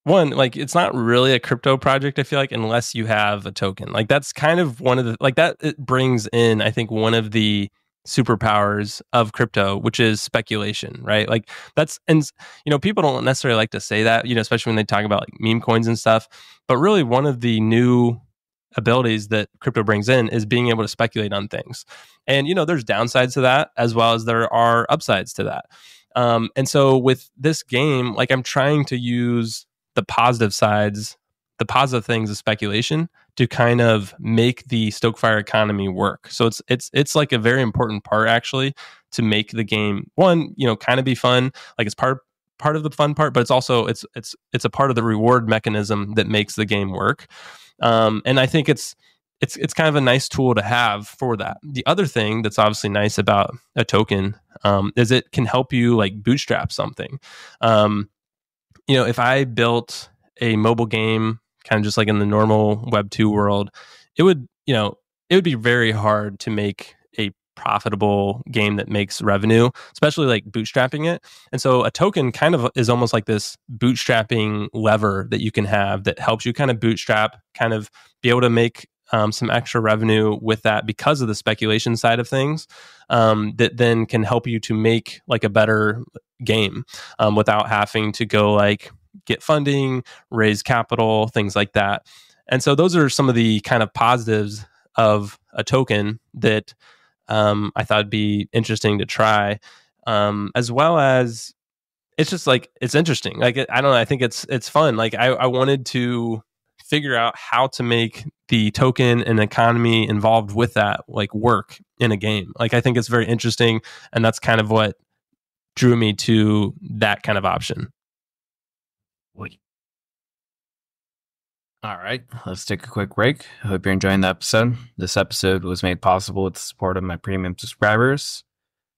one, like it's not really a crypto project, I feel like, unless you have a token. Like that's kind of one of the, like that it brings in, I think, one of the superpowers of crypto, which is speculation, right? Like that's, and people don't necessarily like to say that, especially when they talk about like meme coins and stuff. But really, one of the new abilities that crypto brings in is being able to speculate on things. And there's downsides to that as well as there are upsides to that. And so with this game, like I'm trying to use the positive sides, the positive things of speculation to kind of make the Stokefire economy work. So it's like a very important part actually to make the game one, kind of be fun. Like it's part of the fun part, but it's also it's a part of the reward mechanism that makes the game work. And I think it's kind of a nice tool to have for that. The other thing that's obviously nice about a token is it can help you like bootstrap something. If I built a mobile game, kind of just like in the normal Web 2 world, it would be very hard to make a profitable game that makes revenue, especially like bootstrapping it. And so a token kind of is almost like this bootstrapping lever that you can have that helps you kind of bootstrap, kind of be able to make some extra revenue with that because of the speculation side of things, that then can help you to make like a better game without having to go like get funding, raise capital, things like that. And so those are some of the kind of positives of a token that I thought would be interesting to try, as well as it's just like it's interesting. Like I don't know, I think it's fun. Like I wanted to figure out how to make the token and economy involved with that like work in a game. Like I think it's very interesting, and that's kind of what drew me to that kind of option. All right, let's take a quick break. I hope you're enjoying the episode. This episode was made possible with the support of my premium subscribers.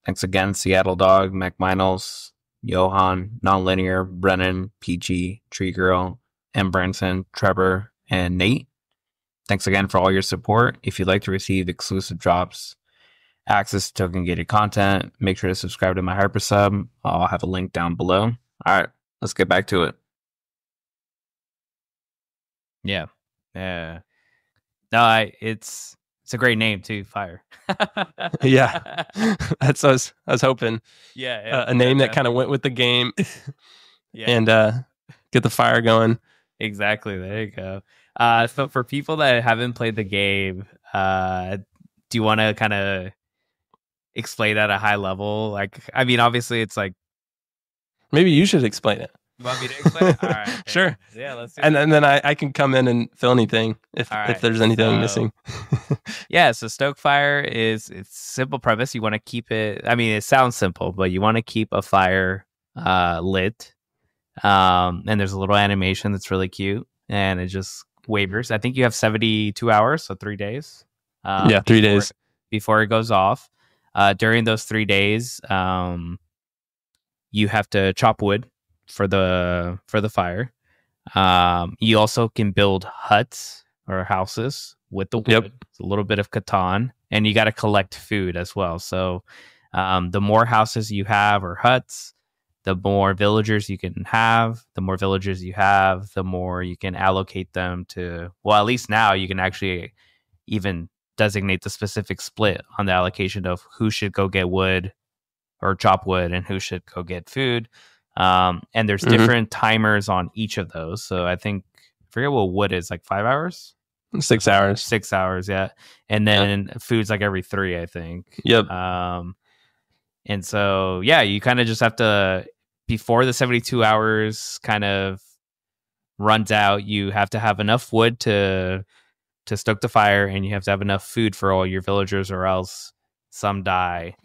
Thanks again, Seattle Dog, Mac Miles, Johan, Nonlinear, Brennan, PG, Tree Girl, M. Branson, Trevor, and Nate. Thanks again for all your support. If you'd like to receive exclusive drops, access to token gated content, make sure to subscribe to my hyper sub. I'll have a link down below. All right, let's get back to it. Yeah. No, it's a great name too, Fire. Yeah, that's what I was hoping. Yeah, a name that kind of went with the game. Yeah, and get the fire going. Exactly. There you go. So for people that haven't played the game, do you want to kind of explain at a high level? Like, I mean, obviously, it's like maybe you should explain it. You want me to explain it? All right. Okay. Sure. Yeah, let's do and then I can come in and fill anything if there's anything missing. Yeah, so Stokefire it's simple premise. You want to keep it, I mean, it sounds simple, but you want to keep a fire lit. And there's a little animation that's really cute, and it just wavers. I think you have 72 hours, so 3 days. 3 days before it goes off. During those 3 days, you have to chop wood for the fire. You also can build huts or houses with the wood. Yep. It's a little bit of Catan, and you got to collect food as well. So the more houses you have or huts, the more villagers you can have. The more villagers you have, the more you can allocate them to, well, at least now you can actually even designate the specific split on the allocation of who should go get wood or chop wood and who should go get food. And there's different timers on each of those. So I forget what wood is, like 5 hours? 6 hours. 6 hours, yeah. And then food's like every 3, I think. Yep. And so, yeah, you kind of just have to, before the 72 hours kind of runs out, you have to have enough wood to stoke the fire, and you have to have enough food for all your villagers, or else some die.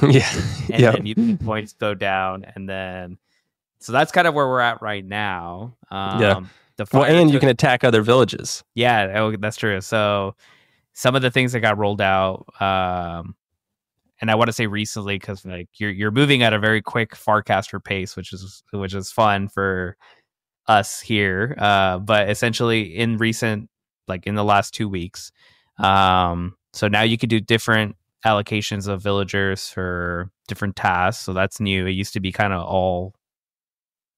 Yeah. And then points go down, and then so that's kind of where we're at right now. And you can attack other villages. Yeah, that's true. So some of the things that got rolled out, and I want to say recently, because like you're moving at a very quick Farcaster pace, which is fun for us here. But essentially, in the last 2 weeks, so now you can do different allocations of villagers for different tasks. So that's new. It used to be kind of all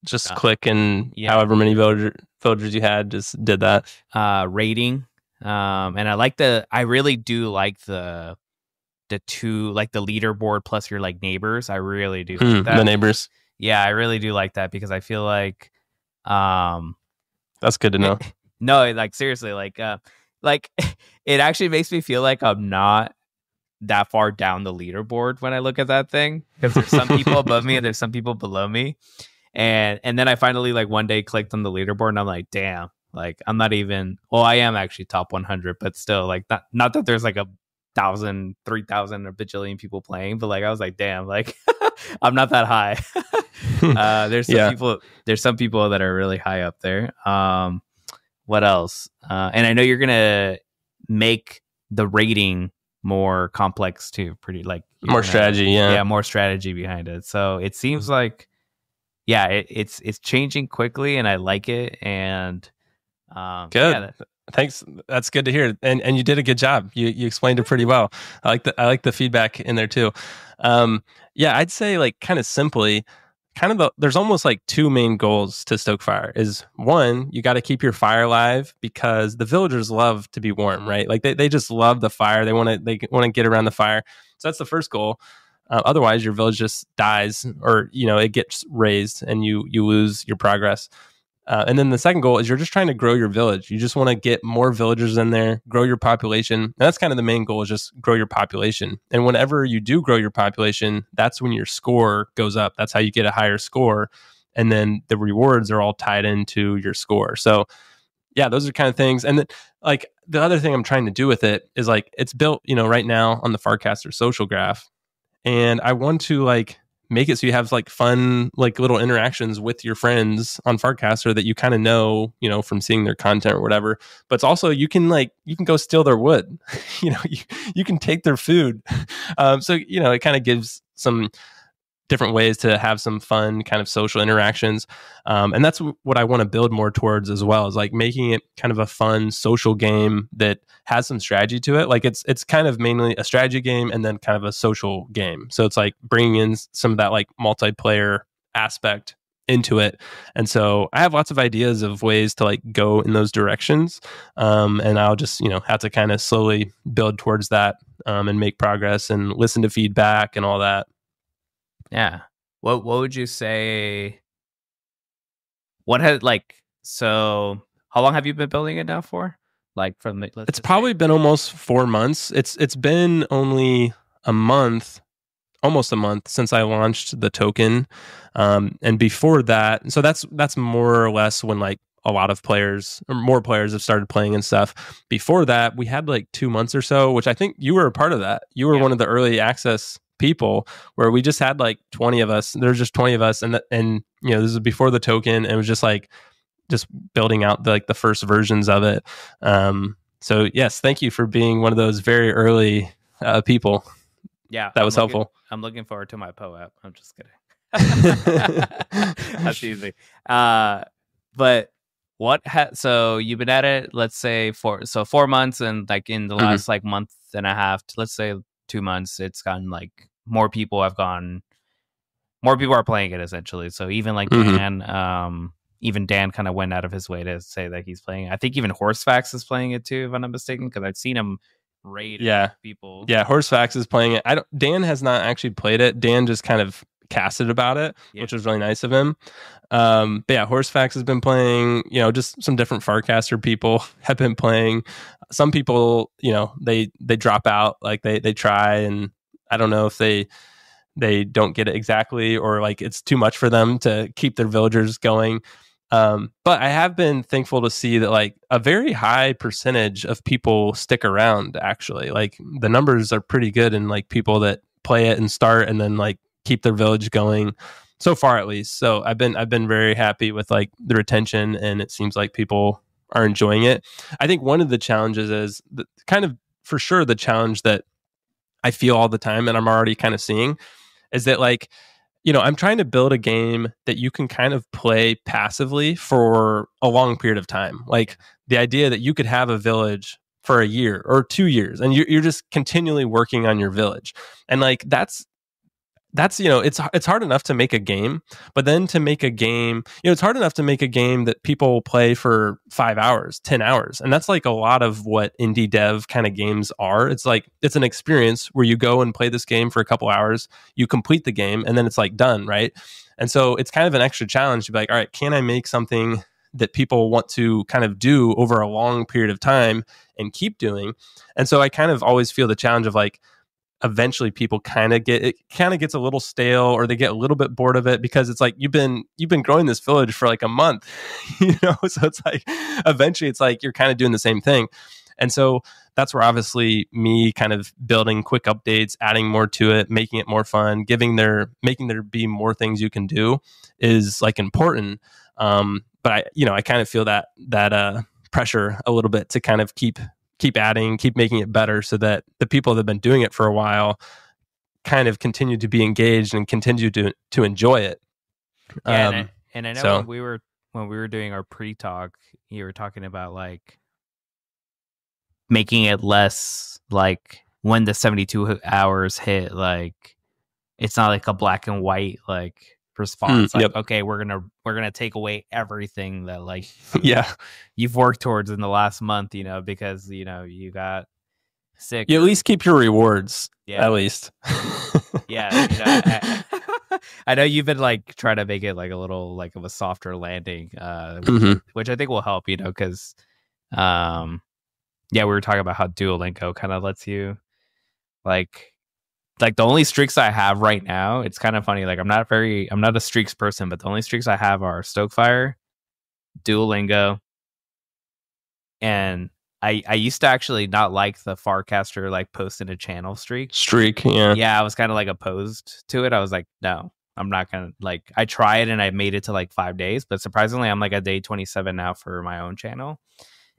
Just click and yeah. however many villagers you had, just did that. Rating. And I really do like the two, like the leaderboard plus your like neighbors. I really do like that. The neighbors. Yeah, I really do like that because I feel like that's good to know. No, like seriously, like it actually makes me feel like I'm not that far down the leaderboard when I look at that thing, because there's some people above me and there's some people below me. And then I finally like one day clicked on the leaderboard and I'm like, damn, like I'm not even, well, I am actually top 100, but still like not that there's like 1,000, 3,000 or bajillion people playing, but like I was like, damn, like I'm not that high. There's some people that are really high up there. What else? And I know you're gonna make the rating more complex too, pretty like more strategy. More strategy behind it. So it seems like, yeah, it's changing quickly, and I like it. And good. Yeah, thanks. That's good to hear. And you did a good job. You explained it pretty well. I like the feedback in there too. Yeah, I'd say like kind of simply, there's almost like two main goals to Stokefire. Is one, you got to keep your fire alive because the villagers love to be warm, right? Like they just love the fire. They want to get around the fire. So that's the first goal. Otherwise, your village just dies, or it gets raised, and you lose your progress. And then the second goal is you're just trying to grow your village. You just want to get more villagers in there, grow your population. And that's kind of the main goal, is just grow your population. And whenever you do grow your population, that's when your score goes up. That's how you get a higher score. And then the rewards are all tied into your score. So yeah, those are kind of things. And then, like, the other thing I'm trying to do with it is like, it's built, right now on the Farcaster social graph. And I want to like make it so you have like fun, like little interactions with your friends on Farcaster that you kind of know, from seeing their content or whatever. But it's also, you can go steal their wood, you can take their food. So, it kind of gives some different ways to have some fun kind of social interactions. And that's what I want to build more towards as well, is like making it kind of a fun social game that has some strategy to it. Like it's kind of mainly a strategy game and then kind of a social game. So it's like bringing in some of that like multiplayer aspect into it. And so I have lots of ideas of ways to like go in those directions. And I'll just, have to kind of slowly build towards that and make progress and listen to feedback and all that. Yeah. What would you say? What has so how long have you been building it now for? Like it's probably been almost 4 months. It's been only a month, almost a month since I launched the token. And before that, so that's more or less when like a lot of players or more players have started playing and stuff. Before that, we had like 2 months or so, which I think you were a part of that. You were one of the early access people, where we just had like 20 of us. There's just 20 of us, and this is before the token, and it was just building out the first versions of it. So yes, thank you for being one of those very early people. Yeah, that was helpful. I'm looking forward to my PO app. I'm just kidding. That's easy. But so you've been at it, let's say 4 months, and like in the last like month and a half, let's say 2 months, it's gotten like more people are playing it essentially. So even like Dan kind of went out of his way to say that he's playing. I think even Horsefax is playing it too, if I'm not mistaken, because I've seen him raid people. Yeah, Horsefax is playing it. Dan has not actually played it. Dan just kind of casted about it, which was really nice of him. But yeah, Horsefax has been playing, just some different Farcaster people have been playing. Some people, they drop out, like they try, and I don't know if they don't get it exactly, or like it's too much for them to keep their villagers going. But I have been thankful to see that like a very high percentage of people stick around, actually. Like the numbers are pretty good, and like people that play it and start and then like keep their village going, so far at least. So I've been very happy with like the retention, and it seems like people are enjoying it. I think one of the challenges is kind of for sure the challenge that I feel all the time, and I'm already kind of seeing, is that like, I'm trying to build a game that you can kind of play passively for a long period of time. Like the idea that you could have a village for a year or 2 years, and you're just continually working on your village. And like that's that's, it's hard enough to make a game, but then to make a game, it's hard enough to make a game that people play for 5 hours, 10 hours. And that's like a lot of what indie dev kind of games are. It's like, it's an experience where you go and play this game for a couple hours, you complete the game, and then it's like done, right? And so it's kind of an extra challenge to be like, all right, can I make something that people want to kind of do over a long period of time and keep doing? And so I kind of always feel the challenge of like, eventually people kind of gets a little stale, or they get a little bit bored of it, because it's like you've been growing this village for like a month, so it's like eventually it's like you're kind of doing the same thing. And so that's where obviously me kind of building quick updates, adding more to it, making it more fun, making there be more things you can do is like important. But I kind of feel that pressure a little bit to kind of keep adding, keep making it better, so that the people that have been doing it for a while kind of continue to be engaged and continue to enjoy it. Yeah, and I know when we were doing our pre-talk, you were talking about like making it less like when the 72 hours hit, like it's not like a black and white like response. Okay, we're gonna take away everything that like you've worked towards in the last month, because you got sick. You at least keep your rewards. At least. I know you've been like trying to make it like a little like of a softer landing, which I think will help, because we were talking about how Duolingo kind of lets you like the only streaks I have right now, it's kind of funny. Like I'm not a streaks person, but the only streaks I have are Stokefire, Duolingo, and I used to actually not like the Farcaster like post in a channel streak. Yeah, I was kind of like opposed to it. I was like, no, I'm not gonna like. I tried and I made it to like 5 days, but surprisingly, I'm like at day 27 now for my own channel.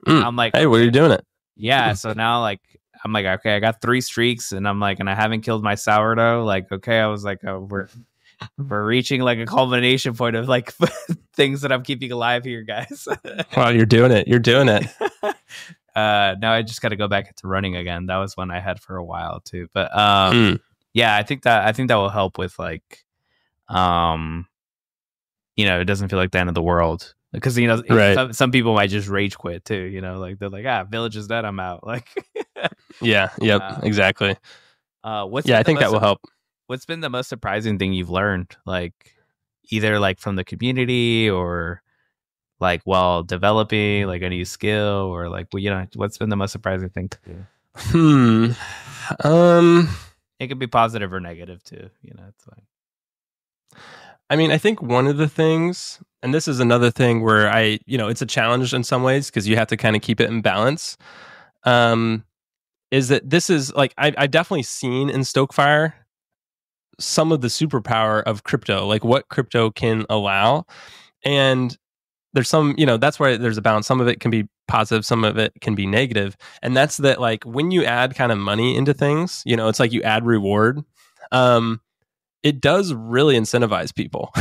I'm like, hey, where are you doing it? Yeah, so now like I'm like, okay, I got 3 streaks, and I'm like, and I haven't killed my sourdough. Like, okay, I was like, oh, we're reaching like a culmination point of like things that I'm keeping alive here, guys. Wow, you're doing it. Now I just got to go back into running again. That was one I had for a while too. But yeah, I think that will help with like, it doesn't feel like the end of the world. Because right. some people might just rage quit too, like they're like, village is dead, I'm out. Like, exactly. I think that will help. What's been the most surprising thing you've learned, like either like from the community or like while developing like a new skill, or like what's been the most surprising thing to you? It could be positive or negative too. It's like. I mean, I think one of the things, and this is another thing where it's a challenge in some ways because you have to kind of keep it in balance, is that this is like, I definitely seen in Stokefire some of the superpower of crypto, like what crypto can allow. And there's some, that's why there's a balance. Some of it can be positive, some of it can be negative. And that's that, like, when you add kind of money into things, it's like you add reward. It does really incentivize people.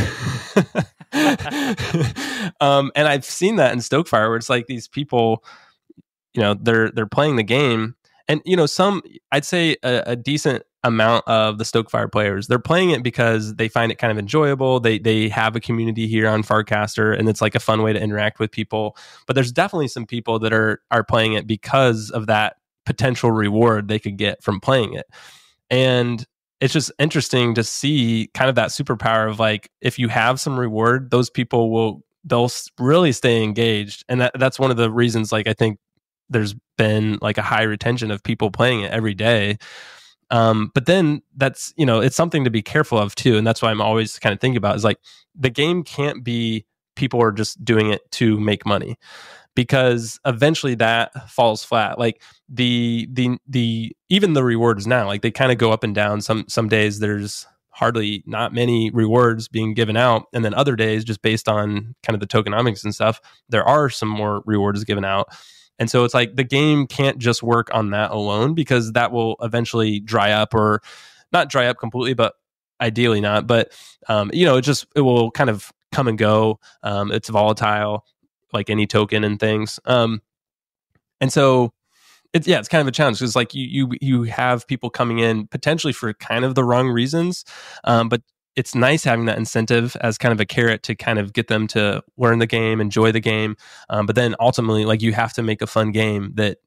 And I've seen that in Stokefire, where it's like these people, they're playing the game, and I'd say a decent amount of the Stokefire players, they're playing it because they find it kind of enjoyable. They have a community here on Farcaster, and it's like a fun way to interact with people. But there's definitely some people that are playing it because of that potential reward they could get from playing it. And it's just interesting to see kind of that superpower of like, if you have some reward, those people they'll really stay engaged. And that's one of the reasons, like, I think there's been like a high retention of people playing it every day. But then that's, it's something to be careful of too. And that's why I'm always kind of thinking about is like, the game can't be people are just doing it to make money, because eventually that falls flat. Like the even the rewards now, like they kind of go up and down. Some days there's hardly not many rewards being given out, and then other days, just based on kind of the tokenomics and stuff, there are some more rewards given out. And so it's like the game can't just work on that alone, because that will eventually dry up, or not dry up completely, but ideally not. But it will kind of come and go. It's volatile, like any token and things. And so it's kind of a challenge because like you have people coming in potentially for kind of the wrong reasons, but it's nice having that incentive as kind of a carrot to kind of get them to learn the game, enjoy the game, but then ultimately like you have to make a fun game that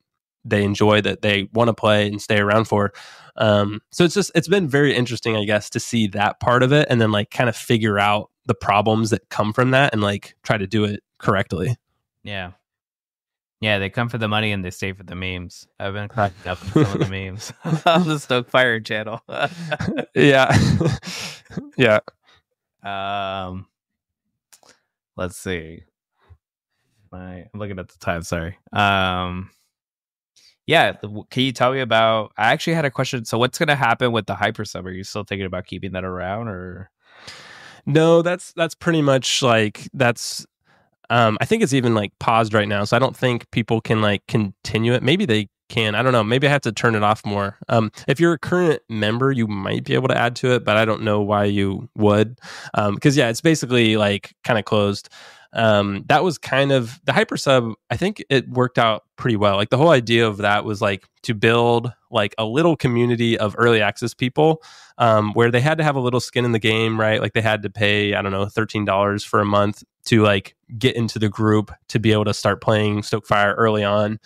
they enjoy, that they want to play and stay around for. So it's been very interesting, I guess, to see that part of it and then like kind of figure out the problems that come from that and like try to do it correctly. Yeah. Yeah, they come for the money and they stay for the memes. I've been cracking up with some of the memes on the Stokefire channel. Yeah. Yeah. Let's see. I'm looking at the time, sorry. Yeah, can you tell me about, I actually had a question. So what's going to happen with the hypersub? Are you still thinking about keeping that around or? No, that's pretty much like I think it's even like paused right now. So I don't think people can like continue it. Maybe they can. I don't know. Maybe I have to turn it off more. If you're a current member, you might be able to add to it, but I don't know why you would. Because yeah, it's basically like kind of closed. That was kind of the hypersub. I think it worked out pretty well. Like the whole idea of that was like to build like a little community of early access people, where they had to have a little skin in the game, right? Like they had to pay, I don't know, $13 for a month to like get into the group to be able to start playing Stokefire early on.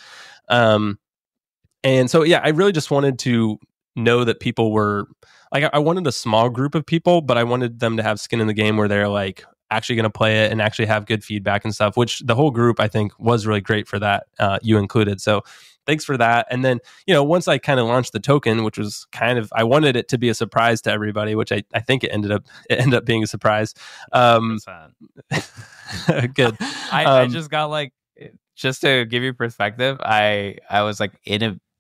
And so, yeah, I really just wanted to know that people were like, I wanted a small group of people, but I wanted them to have skin in the game where they're like actually going to play it and actually have good feedback and stuff, which the whole group I think was really great for that, you included. So thanks for that. And then, once I kind of launched the token, which was kind of, I wanted it to be a surprise to everybody, which I think it ended up being a surprise. Good. I just got like, just to give you perspective, I was like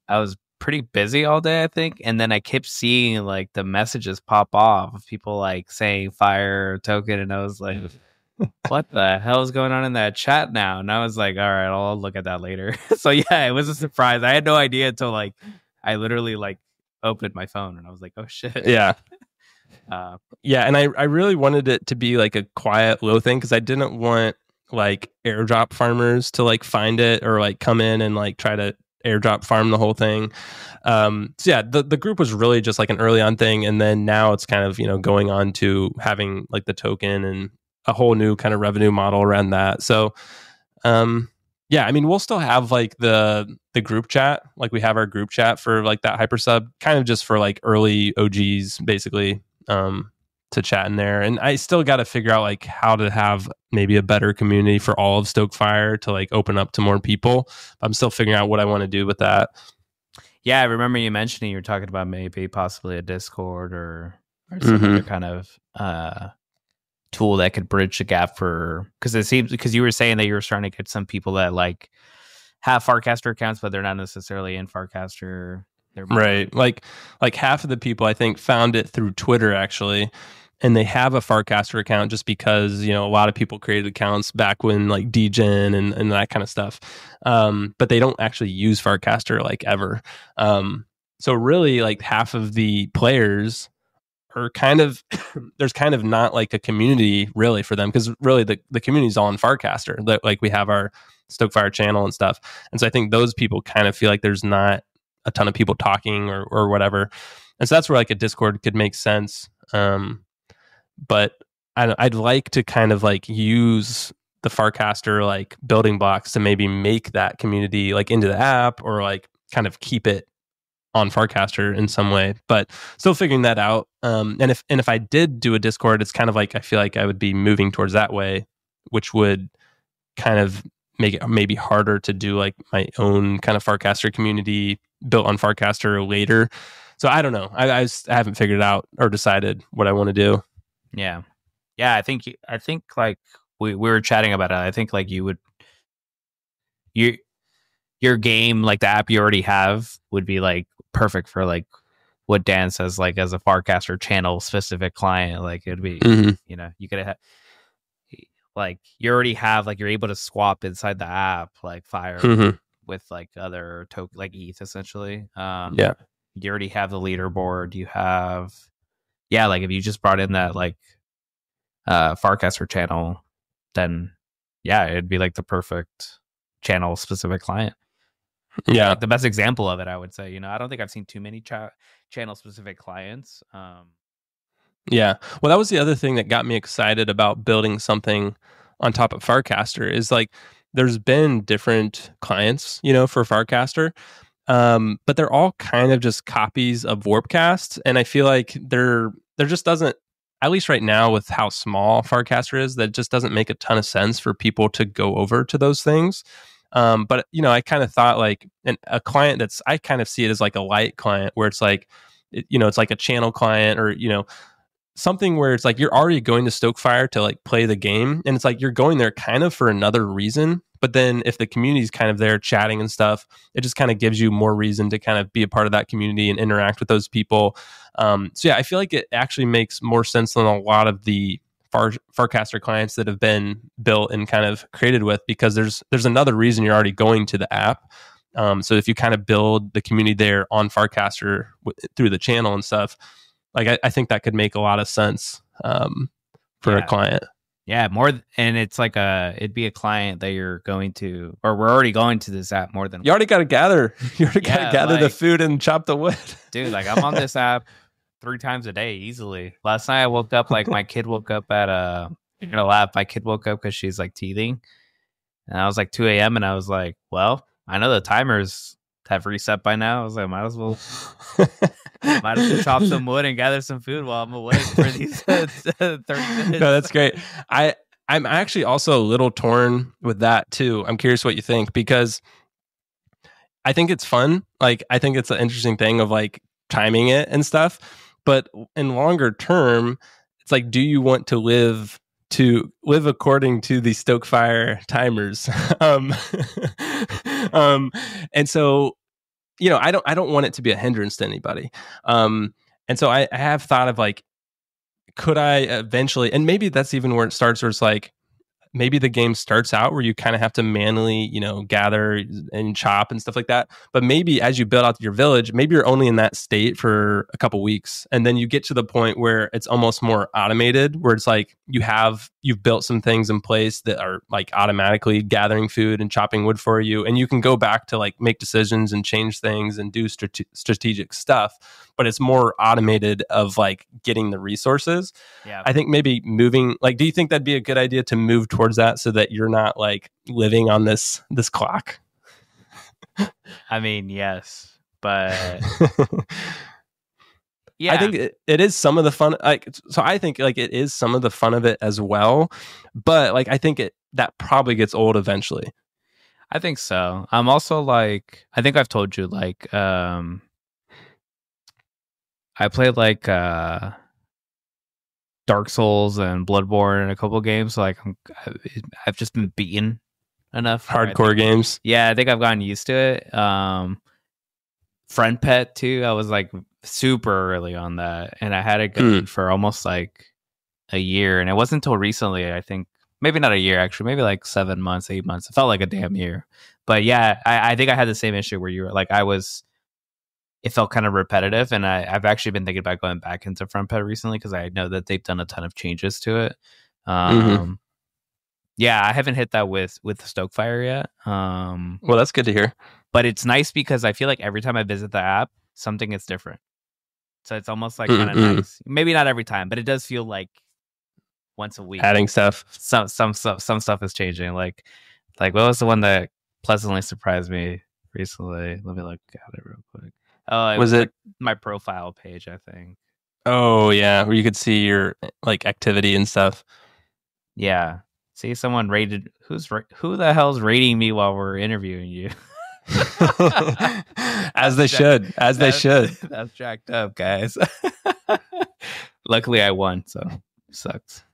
I was pretty busy all day, I think. And then I kept seeing like the messages pop off of people like saying fire token. And I was like, what the hell is going on in that chat now? And I was like, all right, I'll look at that later. So yeah, it was a surprise. I had no idea until like I literally like opened my phone and I was like, oh shit. Yeah. Yeah. And I really wanted it to be like a quiet, low thing because I didn't want like airdrop farmers to like find it or like come in and like try to airdrop farm the whole thing. So yeah, the group was really just like an early on thing. And then now it's kind of, going on to having like the token and a whole new kind of revenue model around that. So, yeah, I mean, we'll still have like the group chat, like we have our group chat for like that hypersub, kind of just for like early OGs, basically, to chat in there. And I still got to figure out like how to have maybe a better community for all of Stokefire to like open up to more people. I'm still figuring out what I want to do with that. Yeah, I remember you mentioning you were talking about maybe possibly a Discord or some other kind of tool that could bridge the gap for, because you were saying that you were starting to get some people that like have Farcaster accounts, but they're not necessarily in Farcaster. Right. Like half of the people I think found it through Twitter actually. And they have a Farcaster account just because, a lot of people created accounts back when like DGen and that kind of stuff. But they don't actually use Farcaster like ever. So really like half of the players are kind of, there's kind of not like a community really for them because really the community is all in Farcaster. Like we have our Stokefire channel and stuff. And so I think those people kind of feel like there's not a ton of people talking or whatever. And so that's where like a Discord could make sense. But I'd like to kind of like use the Farcaster like building blocks to maybe make that community like into the app or like kind of keep it on Farcaster in some way, but still figuring that out. And if I did do a Discord, it's kind of like I feel like I would be moving towards that way, which would kind of make it maybe harder to do like my own kind of Farcaster community built on Farcaster later. So I don't know. I haven't figured it out or decided what I want to do. Yeah. I think like we were chatting about it. I think like your game, like the app you already have, would be like perfect for like what Dan says, like as a Farcaster channel specific client. Like it'd be, you could have like you already have like you're able to swap inside the app like Fire with like other token like ETH essentially. Yeah. You already have the leaderboard. You have, like if you just brought in that like Farcaster channel, then it'd be like the perfect channel specific client. Yeah. like the best example of it, I would say. You know, I don't think I've seen too many channel specific clients. Yeah. Well, that was the other thing that got me excited about building something on top of Farcaster is like there's been different clients, for Farcaster. But they're all kind of just copies of Warpcast. And I feel like there just doesn't, at least right now with how small Farcaster is, that just doesn't make a ton of sense for people to go over to those things. But I kind of thought like a client I kind of see it as like a light client where it's like, it's like a channel client or, something where it's like you're already going to Stokefire to like play the game, and it's like you're going there kind of for another reason. But then if the community's kind of there chatting and stuff, it just kind of gives you more reason to kind of be a part of that community and interact with those people. So yeah, I feel like it actually makes more sense than a lot of the Farcaster clients that have been built and kind of created with, because there's another reason you're already going to the app. So if you kind of build the community there on Farcaster through the channel and stuff, like I think that could make a lot of sense for a client. Yeah, and it's like it'd be a client that you're going to, or we're already going to this app more than. You already got to gather. You already got to gather the food and chop the wood. Dude, like I'm on this app 3 times a day easily. Last night I woke up like my kid woke up at you're gonna laugh. My kid woke up because she's like teething, and I was like 2 a.m. and I was like, well, I know the timers have reset by now. I was like, might as well chop some wood and gather some food while I'm awake for these 30 minutes. No, that's great. I'm actually also a little torn with that too. I'm curious what you think, because I think it's fun. Like, I think it's an interesting thing of like timing it and stuff. But in longer term, it's like, do you want to live according to the Stokefire timers? And so, I don't want it to be a hindrance to anybody. And so I have thought of like, could I eventually, and maybe that's even where it starts, where it's like, maybe the game starts out where you kind of have to manually, gather and chop and stuff like that. But maybe as you build out your village, maybe you're only in that state for a couple weeks. And then you get to the point where it's almost more automated, where it's like you've built some things in place that are like automatically gathering food and chopping wood for you. And you can go back to like make decisions and change things and do strategic stuff. But it's more automated of like getting the resources. Yeah. I think maybe moving, like, do you think that'd be a good idea to move towards that so that you're not like living on this clock? I mean, yes, but yeah, I think it is some of the fun. Like, so I think like it is some of the fun of it as well. But like, I think that probably gets old eventually. I think so. I'm also like, I think I've told you like, I played like Dark Souls and Bloodborne in a couple games. So like I've just been beaten enough. Hardcore games. Yeah, I think I've gotten used to it. Friend Pet too. I was like super early on that, and I had it going for almost like a year. And it wasn't until recently, I think, maybe not a year actually, maybe like 7 months, 8 months. It felt like a damn year. But yeah, I think I had the same issue where you were like, it felt kind of repetitive, and I've actually been thinking about going back into Front Pet recently because I know that they've done a ton of changes to it. Yeah, I haven't hit that with Stokefire yet. Well, that's good to hear. But it's nice because I feel like every time I visit the app, something is different. So it's almost like kind of nice. Maybe not every time, but it does feel like once a week. Adding stuff. Some stuff is changing. Like what was the one that pleasantly surprised me recently? Let me look at it real quick. Oh, it was like my profile page, I think. Oh yeah, where you could see your like activity and stuff. Yeah. See, someone rated who the hell's rating me while we're interviewing you? As they should. That's jacked up, guys. Luckily I won, so sucks.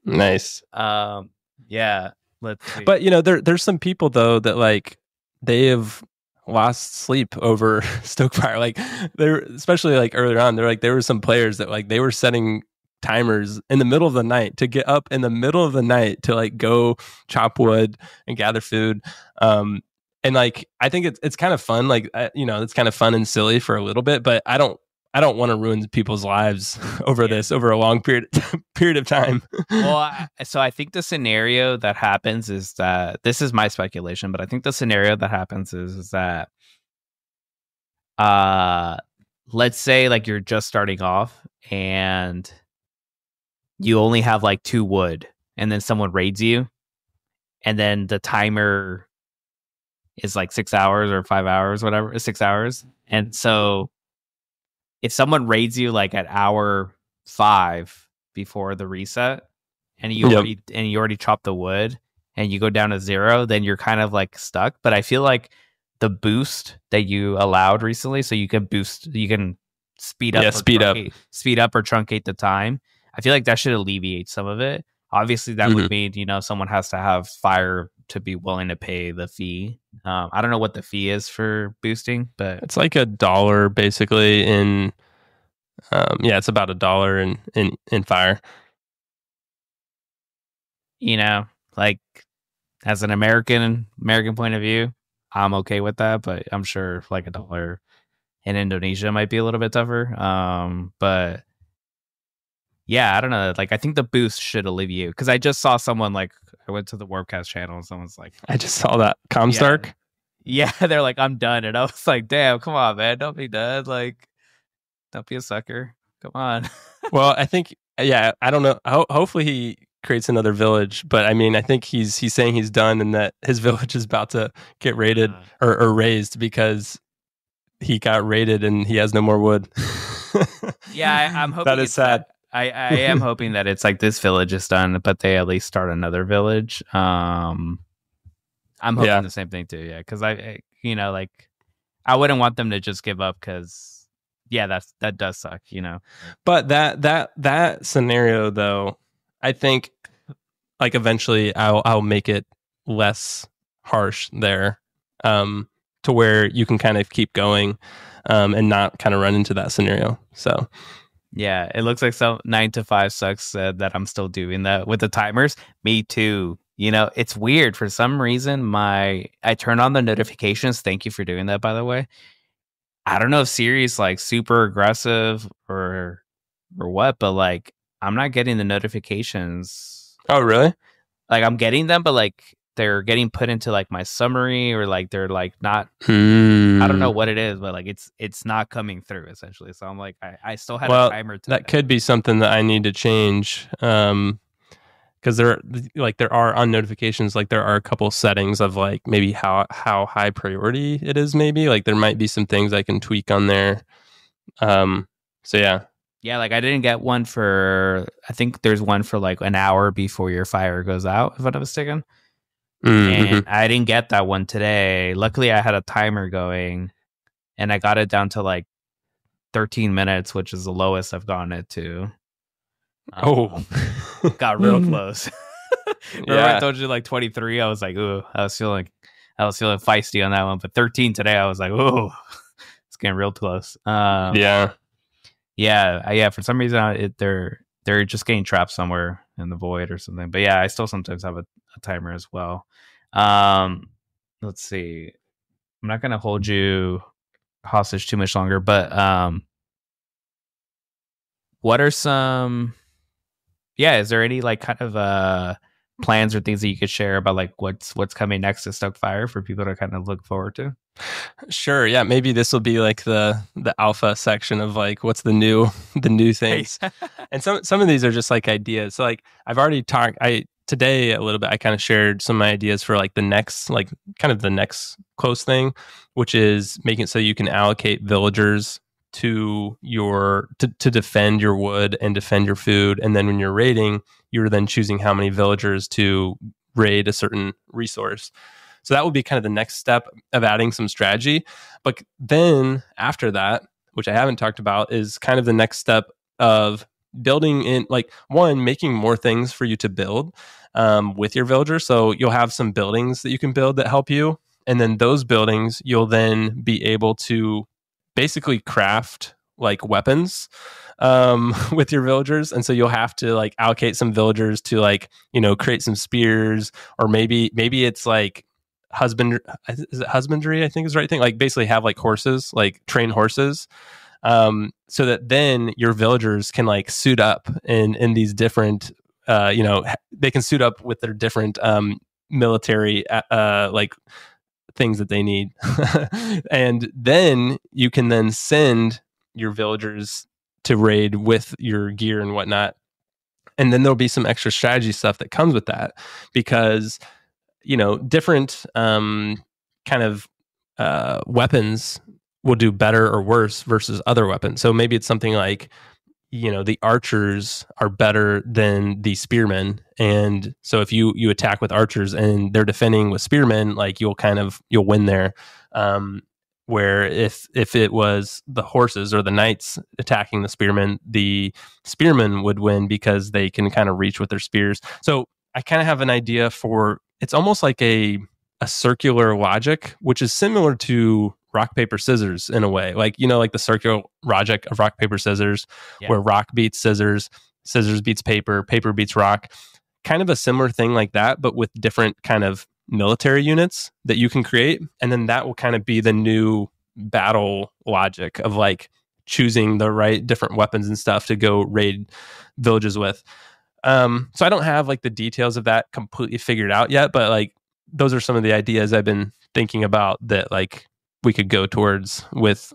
Nice. Yeah. Let's see. But there's some people though that like they have lost sleep over Stokefire. Like there, especially like earlier on, there were some players that like they were setting timers in the middle of the night to get up in the middle of the night to like go chop wood and gather food. And like I think it's kind of fun. Like it's kind of fun and silly for a little bit, but I don't I don't want to ruin people's lives over this over a long period of time. Well, so I think the scenario that happens is that, this is my speculation, but I think the scenario that happens is that let's say like you're just starting off and you only have like 2 wood, and then someone raids you, and then the timer is like 6 hours or 5 hours, whatever, 6 hours. And so if someone raids you like at hour 5 before the reset, and you already chopped the wood and you go down to 0, then you're kind of like stuck. But I feel like the boost that you allowed recently, so you can speed up, speed up or truncate the time. I feel like that should alleviate some of it. Obviously, that would mean, someone has to have fire to be willing to pay the fee. I don't know what the fee is for boosting, but it's like $1 basically in. It's about $1 in fire. Like as an American point of view, I'm okay with that, but I'm sure like $1 in Indonesia might be a little bit tougher. But yeah, I don't know. Like I think the boost should alleviate, because I just saw someone, like, I went to the Warpcast channel and someone's like, I just saw that Comstark. Yeah, they're like, I'm done, and I was like, damn, come on, man, don't be done. Like, don't be a sucker. Come on. Well, I think, I don't know. Hopefully he creates another village, but I mean, I think he's saying he's done and that his village is about to get raided or raised because he got raided and he has no more wood. Yeah, I'm hoping that is sad. I am hoping that it's like this village is done, but they at least start another village. I'm hoping the same thing too. Yeah, because I wouldn't want them to just give up, because that does suck. But that scenario though, I think like eventually I'll make it less harsh there, to where you can kind of keep going, and not kind of run into that scenario. So. Yeah, it looks like some 9 to 5 sucks said that I'm still doing that with the timers. Me too. It's weird. For some reason, I turned on the notifications. Thank you for doing that, by the way. I don't know if Siri's like super aggressive or what, but like I'm not getting the notifications. Oh, really? Like I'm getting them, but like they're getting put into like my summary, or like they're like not. I don't know what it is, but like it's not coming through essentially. So I'm like, I still had a timer. That could be something that I need to change, because there are on notifications, like there are a couple settings of like maybe how high priority it is. Maybe like there might be some things I can tweak on there. So yeah. Yeah, like I didn't get one for. I think there's one for like an hour before your fire goes out, if I'm not mistaken. Mm-hmm. And I didn't get that one today. Luckily, I had a timer going, and I got it down to like 13 minutes, which is the lowest I've gotten it to. Got real close. Remember I told you like 23? I was like, ooh, I was feeling feisty on that one. But 13 today, I was like, ooh, it's getting real close. Yeah. For some reason, they're just getting trapped somewhere in the void or something. But yeah, I still sometimes have a timer as well. Let's see. I'm not gonna hold you hostage too much longer, but what are some? Yeah, is there any like kind of plans or things that you could share about like what's coming next to Stokefire for people to kind of look forward to? Sure. Yeah, maybe this will be like the alpha section of like what's the new things. And some of these are just like ideas. So like I've already talked today a little bit, I kind of shared some ideas for like the next close thing, which is making it so you can allocate villagers to defend your wood and defend your food. And then when you're raiding, you're then choosing how many villagers to raid a certain resource. So that would be kind of the next step of adding some strategy. But then after that, which I haven't talked about, is kind of the next step of building in, like, one, making more things for you to build with your villagers. So you'll have some buildings that you can build that help you. And then those buildings, you'll then be able to basically craft like weapons with your villagers. And so you'll have to like allocate some villagers to like, create some spears, or maybe it's like husbandry, I think is the right thing. Like basically have like horses, like train horses So that then your villagers can like suit up in these different, they can suit up with their different military like things that they need. And then you can then send your villagers to raid with your gear and whatnot. And then there'll be some extra strategy stuff that comes with that, because different kind of weapons will do better or worse versus other weapons. So maybe it's something like, the archers are better than the spearmen, and so if you attack with archers and they're defending with spearmen, like you'll win there. Where if it was the horses or the knights attacking the spearmen would win because they can kind of reach with their spears. So I kind of have an idea for, it's almost like a circular logic, which is similar to rock, paper, scissors in a way. Like, like the circular logic of rock, paper, scissors, where rock beats scissors, scissors beats paper, paper beats rock. Kind of a similar thing like that, but with different kind of military units that you can create. And then that will kind of be the new battle logic of like choosing the right different weapons and stuff to go raid villages with. So I don't have like the details of that completely figured out yet, but like those are some of the ideas I've been thinking about that like we could go towards with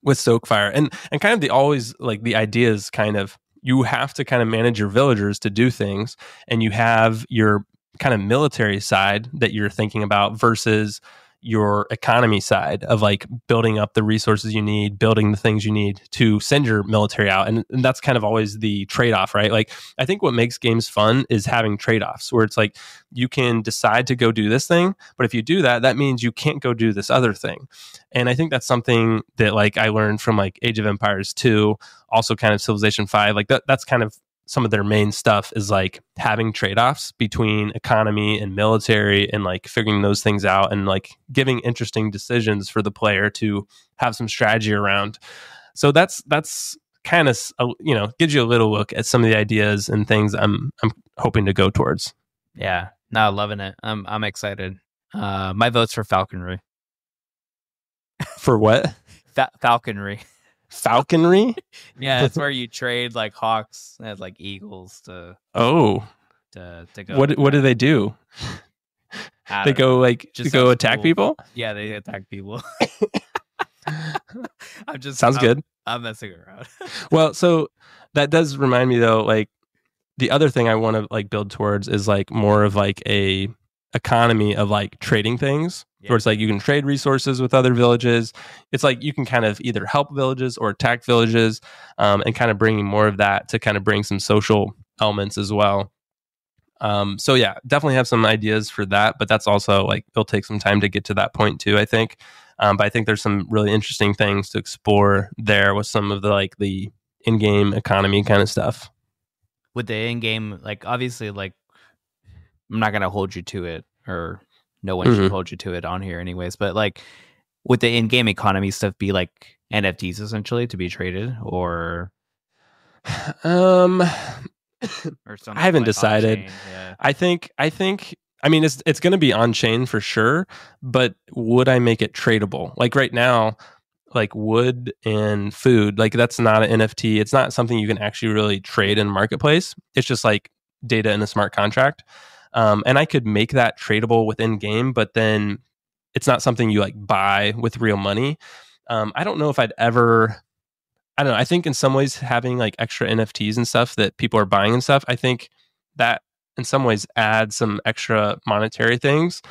Stokefire. And kind of the ideas kind of, you have to kind of manage your villagers to do things, and you have your kind of military side that you're thinking about versus your economy side of like building up the resources you need, building the things you need to send your military out. And that's kind of always the trade-off, right? Like, I think what makes games fun is having trade-offs where it's like you can decide to go do this thing, but if you do that, that means you can't go do this other thing. And I think that's something that like I learned from like Age of Empires 2, also kind of Civilization 5. Like that's kind of some of their main stuff is like having trade-offs between economy and military and like figuring those things out and like giving interesting decisions for the player to have some strategy around. So that's kind of, gives you a little look at some of the ideas and things I'm hoping to go towards. Yeah, no, loving it. I'm excited. My vote's for falconry. For what? Falconry. Falconry? Yeah, that's where you trade like hawks as like eagles to go. What do they do? They go like to go attack people? Yeah, they attack people. Sounds good. I'm messing around. Well, so that does remind me though, like the other thing I want to like build towards is like more of like a economy of like trading things. Where it's like you can trade resources with other villages. It's like you can kind of either help villages or attack villages, and kind of bringing more of that to kind of bring some social elements as well. So yeah, definitely have some ideas for that, but that's also like it'll take some time to get to that point too, I think. But I think there's some really interesting things to explore there with some of the like the in-game economy kind of stuff. With the in-game, like obviously, like I'm not gonna hold you to it, or no one should hold you to it on here anyways, but like would the in-game economy stuff be like NFTs essentially to be traded, or something? I haven't decided. Yeah. I think I mean it's going to be on chain for sure, but would I make it tradable? Like right now, like wood and food, like that's not an NFT. It's not something you can actually really trade in marketplace. It's just like data in a smart contract. And I could make that tradable within game, but then it's not something you like buy with real money. I don't know if I'd ever, I don't know. I think in some ways having like extra NFTs and stuff that people are buying and stuff, I think that in some ways adds some extra monetary things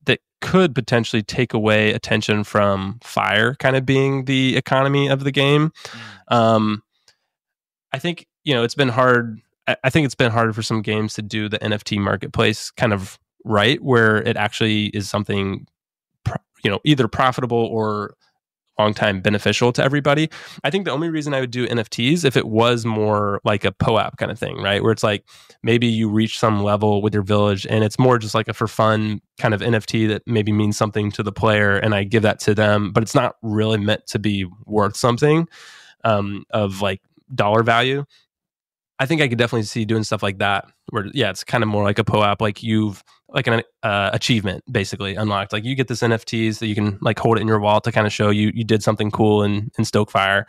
that could potentially take away attention from Fire kind of being the economy of the game. I think, it's been hard. I think it's been harder for some games to do the NFT marketplace kind of right, where it actually is something, either profitable or long time beneficial to everybody. I think the only reason I would do NFTs if it was more like a POAP kind of thing, right? Where it's like maybe you reach some level with your village and it's more just like a for fun kind of NFT that maybe means something to the player and I give that to them, but it's not really meant to be worth something of like dollar value. I think I could definitely see doing stuff like that where, yeah, it's kind of more like a POAP, like you've like an achievement basically unlocked. Like you get this NFTs that you can like hold it in your wallet to kind of show you did something cool in Stokefire,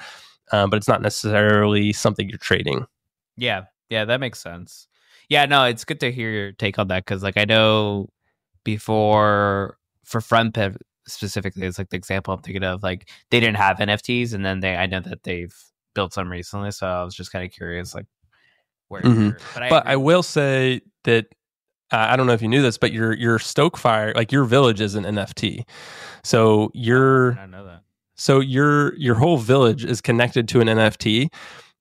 but it's not necessarily something you're trading. Yeah, that makes sense. Yeah, no, it's good to hear your take on that because like I know before for FriendPiv specifically, it's like the example I'm thinking of. Like they didn't have NFTs, and then I know that they've built some recently. So I was just kind of curious, like where. But I will say that I don't know if you knew this, but your Stokefire, like your village, is an NFT. So I know that. So your whole village is connected to an NFT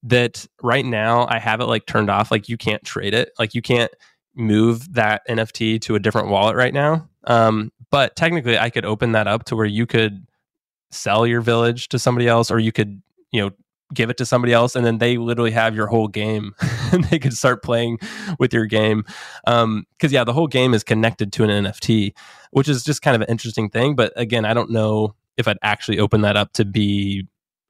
that right now I have it like turned off. Like you can't trade it. Like you can't move that NFT to a different wallet right now. But technically I could open that up to where you could sell your village to somebody else, or you could, give it to somebody else, and then they literally have your whole game and they could start playing with your game. Because the whole game is connected to an NFT, which is just kind of an interesting thing. But again, I don't know if I'd actually open that up to be,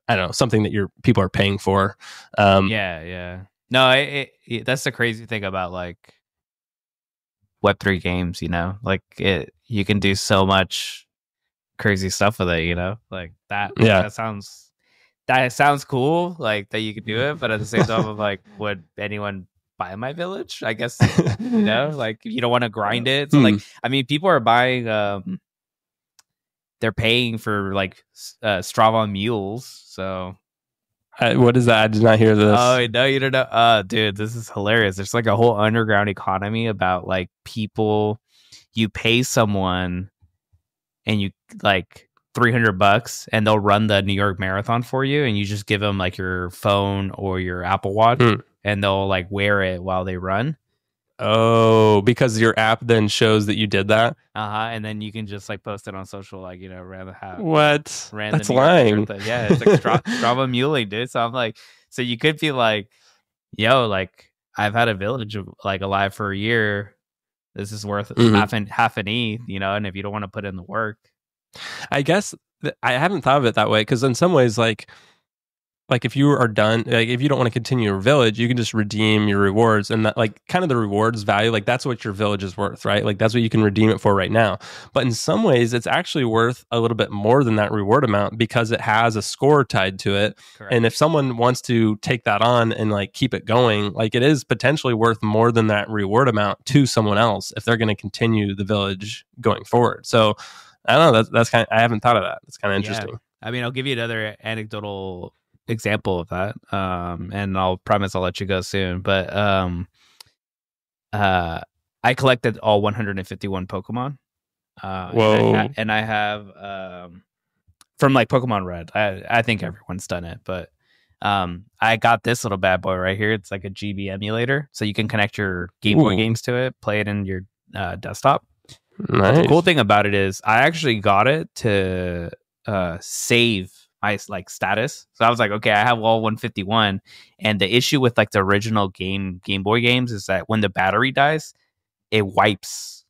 I don't know, something that people are paying for. Yeah. No, that's the crazy thing about like Web3 games, like you can do so much crazy stuff with it, like that. Yeah. That sounds cool, like that you could do it, but at the same time, I'm like, would anyone buy my village? I guess, like you don't want to grind it. So like, I mean, people are buying, they're paying for like Strava mules. So what is that? I did not hear this. Oh, no, you don't know. Dude, this is hilarious. There's like a whole underground economy about like people, you pay someone and you like $300 and they'll run the New York Marathon for you, and you just give them like your phone or your Apple Watch and they'll like wear it while they run. Oh, because your app then shows that you did that? And then you can just like post it on social, like, rather have what? That's lying. Yeah, it's like Strava muling, dude. So I'm like, so you could be like, yo, like I've had a village like alive for a year. This is worth half an ETH, and if you don't want to put in the work. I guess I haven't thought of it that way, because in some ways, like if you are done, like if you don't want to continue your village, you can just redeem your rewards, and that like kind of the rewards value, like that's what your village is worth, right? Like that's what you can redeem it for right now. But in some ways, it's actually worth a little bit more than that reward amount because it has a score tied to it. Correct. And if someone wants to take that on and like keep it going, like it is potentially worth more than that reward amount to someone else if they're going to continue the village going forward. So I don't know. That's kind of, I haven't thought of that. That's kind of interesting. Yeah. I mean, I'll give you another anecdotal example of that, and I'll promise I'll let you go soon. But I collected all 151 Pokemon. Whoa! And I have from like Pokemon Red. I think everyone's done it, but I got this little bad boy right here. It's like a GB emulator, so you can connect your Game Boy games to it, play it in your desktop. Nice. The cool thing about it is I actually got it to save my like status. So I was like, okay, I have all 151. And the issue with like the original Game Boy games is that when the battery dies, it wipes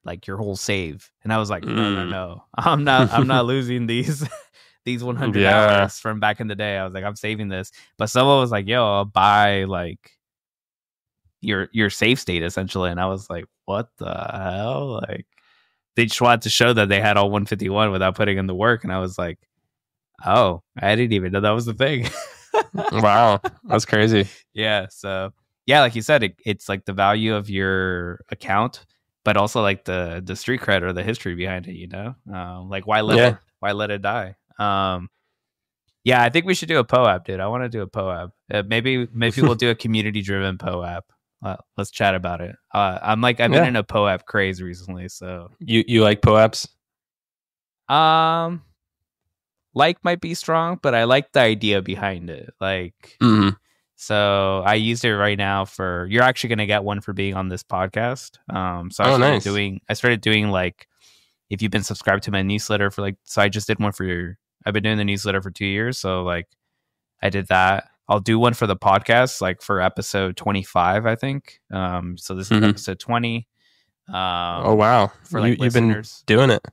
like your whole save. And I was like, no. I'm not losing these 100 hours from back in the day. I was like, I'm saving this. But someone was like, yo, I'll buy like your save state essentially. And I was like, what the hell? Like they just wanted to show that they had all 151 without putting in the work. And I was like, oh, I didn't even know that was the thing. Wow, that's crazy. Yeah. So yeah, like you said, it's like the value of your account, but also like the street cred or the history behind it, like why let it die? Yeah, I think we should do a POAP, dude. I want to do a POAP. Maybe we'll do a community driven POAP. Let's chat about it. I've been in a POAP craze recently. So you like POAPs? Like might be strong, but I like the idea behind it. Like, so I used it right now for. You're actually going to get one for being on this podcast. So I started doing like, if you've been subscribed to my newsletter for like, so I just did one for your. I've been doing the newsletter for 2 years, so like, I did that. I'll do one for the podcast, like for episode 25, I think. So this is episode 20. Oh wow! For like you've been doing it.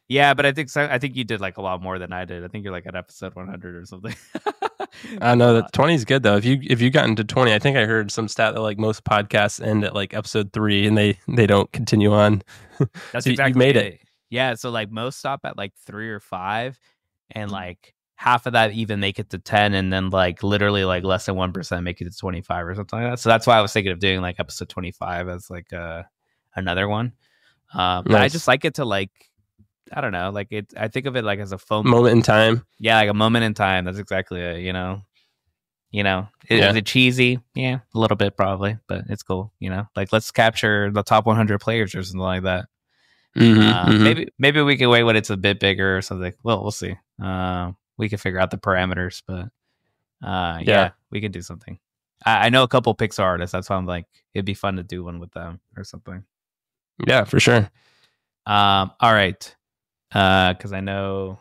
Yeah, but I think you did like a lot more than I did. I think you're like at episode 100 or something. I know that 20 is good though. If you got into 20, I think I heard some stat that like most podcasts end at like episode 3 and they don't continue on. That's So exactly you made it. Yeah, so like most stop at like 3 or 5, and like half of that even make it to 10, and then like literally like less than 1% make it to 25 or something like that. So that's why I was thinking of doing like episode 25 as like another one. But I just like it to like, I don't know, like I think of it like as a moment in time. Yeah, like a moment in time. That's exactly it. Is it cheesy? Yeah, a little bit probably, but it's cool. Like let's capture the top 100 players or something like that. Maybe we can wait when it's a bit bigger or something. Well, we'll see. We can figure out the parameters, but yeah, we can do something. I know a couple Pixar artists. That's why I'm like, it'd be fun to do one with them or something. Yeah, for sure. All right. Because I know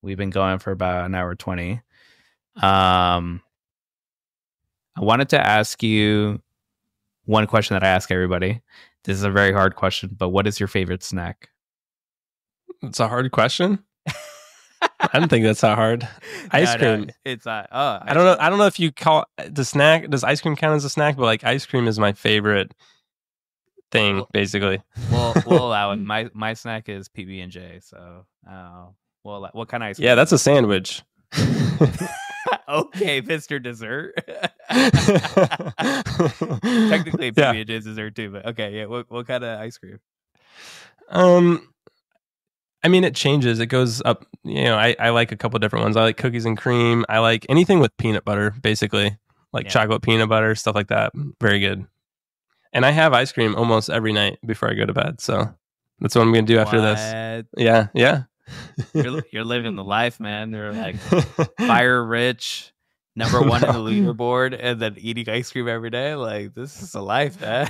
we've been going for about an hour 20. I wanted to ask you one question that I ask everybody. This is a very hard question, but what is your favorite snack? It's a hard question. I don't think that's that hard. Ice cream. No, it's I don't know. I don't know if you call the snack. Does ice cream count as a snack? But like ice cream is my favorite thing, basically. We'll allow it. My snack is PB&J. So, well, what kind of ice cream? Yeah, that's a sandwich. Okay, Mr. Dessert. Technically, PB&J is dessert too, but okay, yeah. What kind of ice cream? I mean, it changes. It goes up. I like a couple different ones. I like cookies and cream. I like anything with peanut butter, basically, like chocolate peanut butter, stuff like that. Very good. And I have ice cream almost every night before I go to bed. So that's what I'm going to do after this. Yeah. You're living the life, man. You're like fire rich, number 1 in the leaderboard, and then eating ice cream every day. Like, this is a life, man.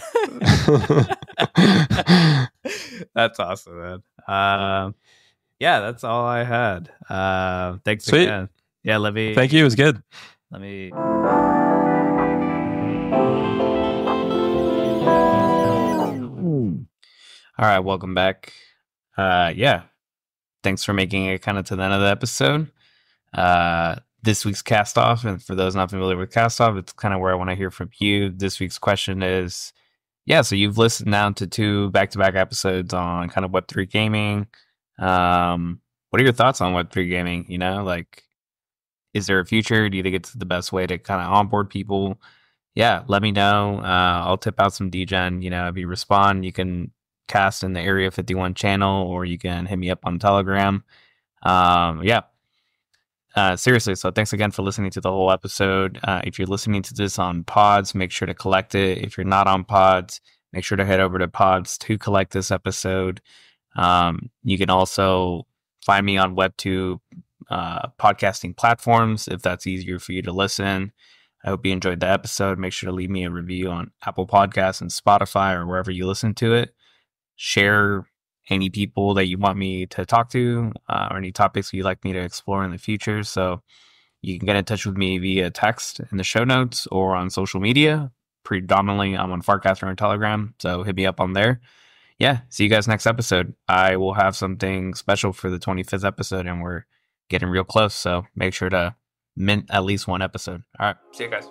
That's awesome, man. Yeah, that's all I had. Thanks again. Yeah, let me. Thank you. It was good. Let me. All right, welcome back. Yeah, thanks for making it kind of to the end of the episode. This week's cast off, and for those not familiar with cast off, it's kind of where I want to hear from you. This week's question is, so you've listened now to 2 back-to-back episodes on kind of Web3 gaming. What are your thoughts on Web3 gaming? Like, is there a future? Do you think it's the best way to kind of onboard people? Yeah, let me know. I'll tip out some degen. If you respond, you can cast in the Area 51 channel, or you can hit me up on Telegram. Seriously, so thanks again for listening to the whole episode. If you're listening to this on Pods, make sure to collect it. If you're not on Pods, make sure to head over to Pods to collect this episode. You can also find me on Web2 podcasting platforms if that's easier for you to listen. I hope you enjoyed the episode. Make sure to leave me a review on Apple Podcasts and Spotify or wherever you listen to it. Share any people that you want me to talk to or any topics you'd like me to explore in the future. So you can get in touch with me via text in the show notes or on social media. Predominantly, I'm on Farcaster and Telegram, so hit me up on there. Yeah, see you guys next episode. I will have something special for the 25th episode, and we're getting real close, so make sure to mint at least 1 episode. All right, see you guys.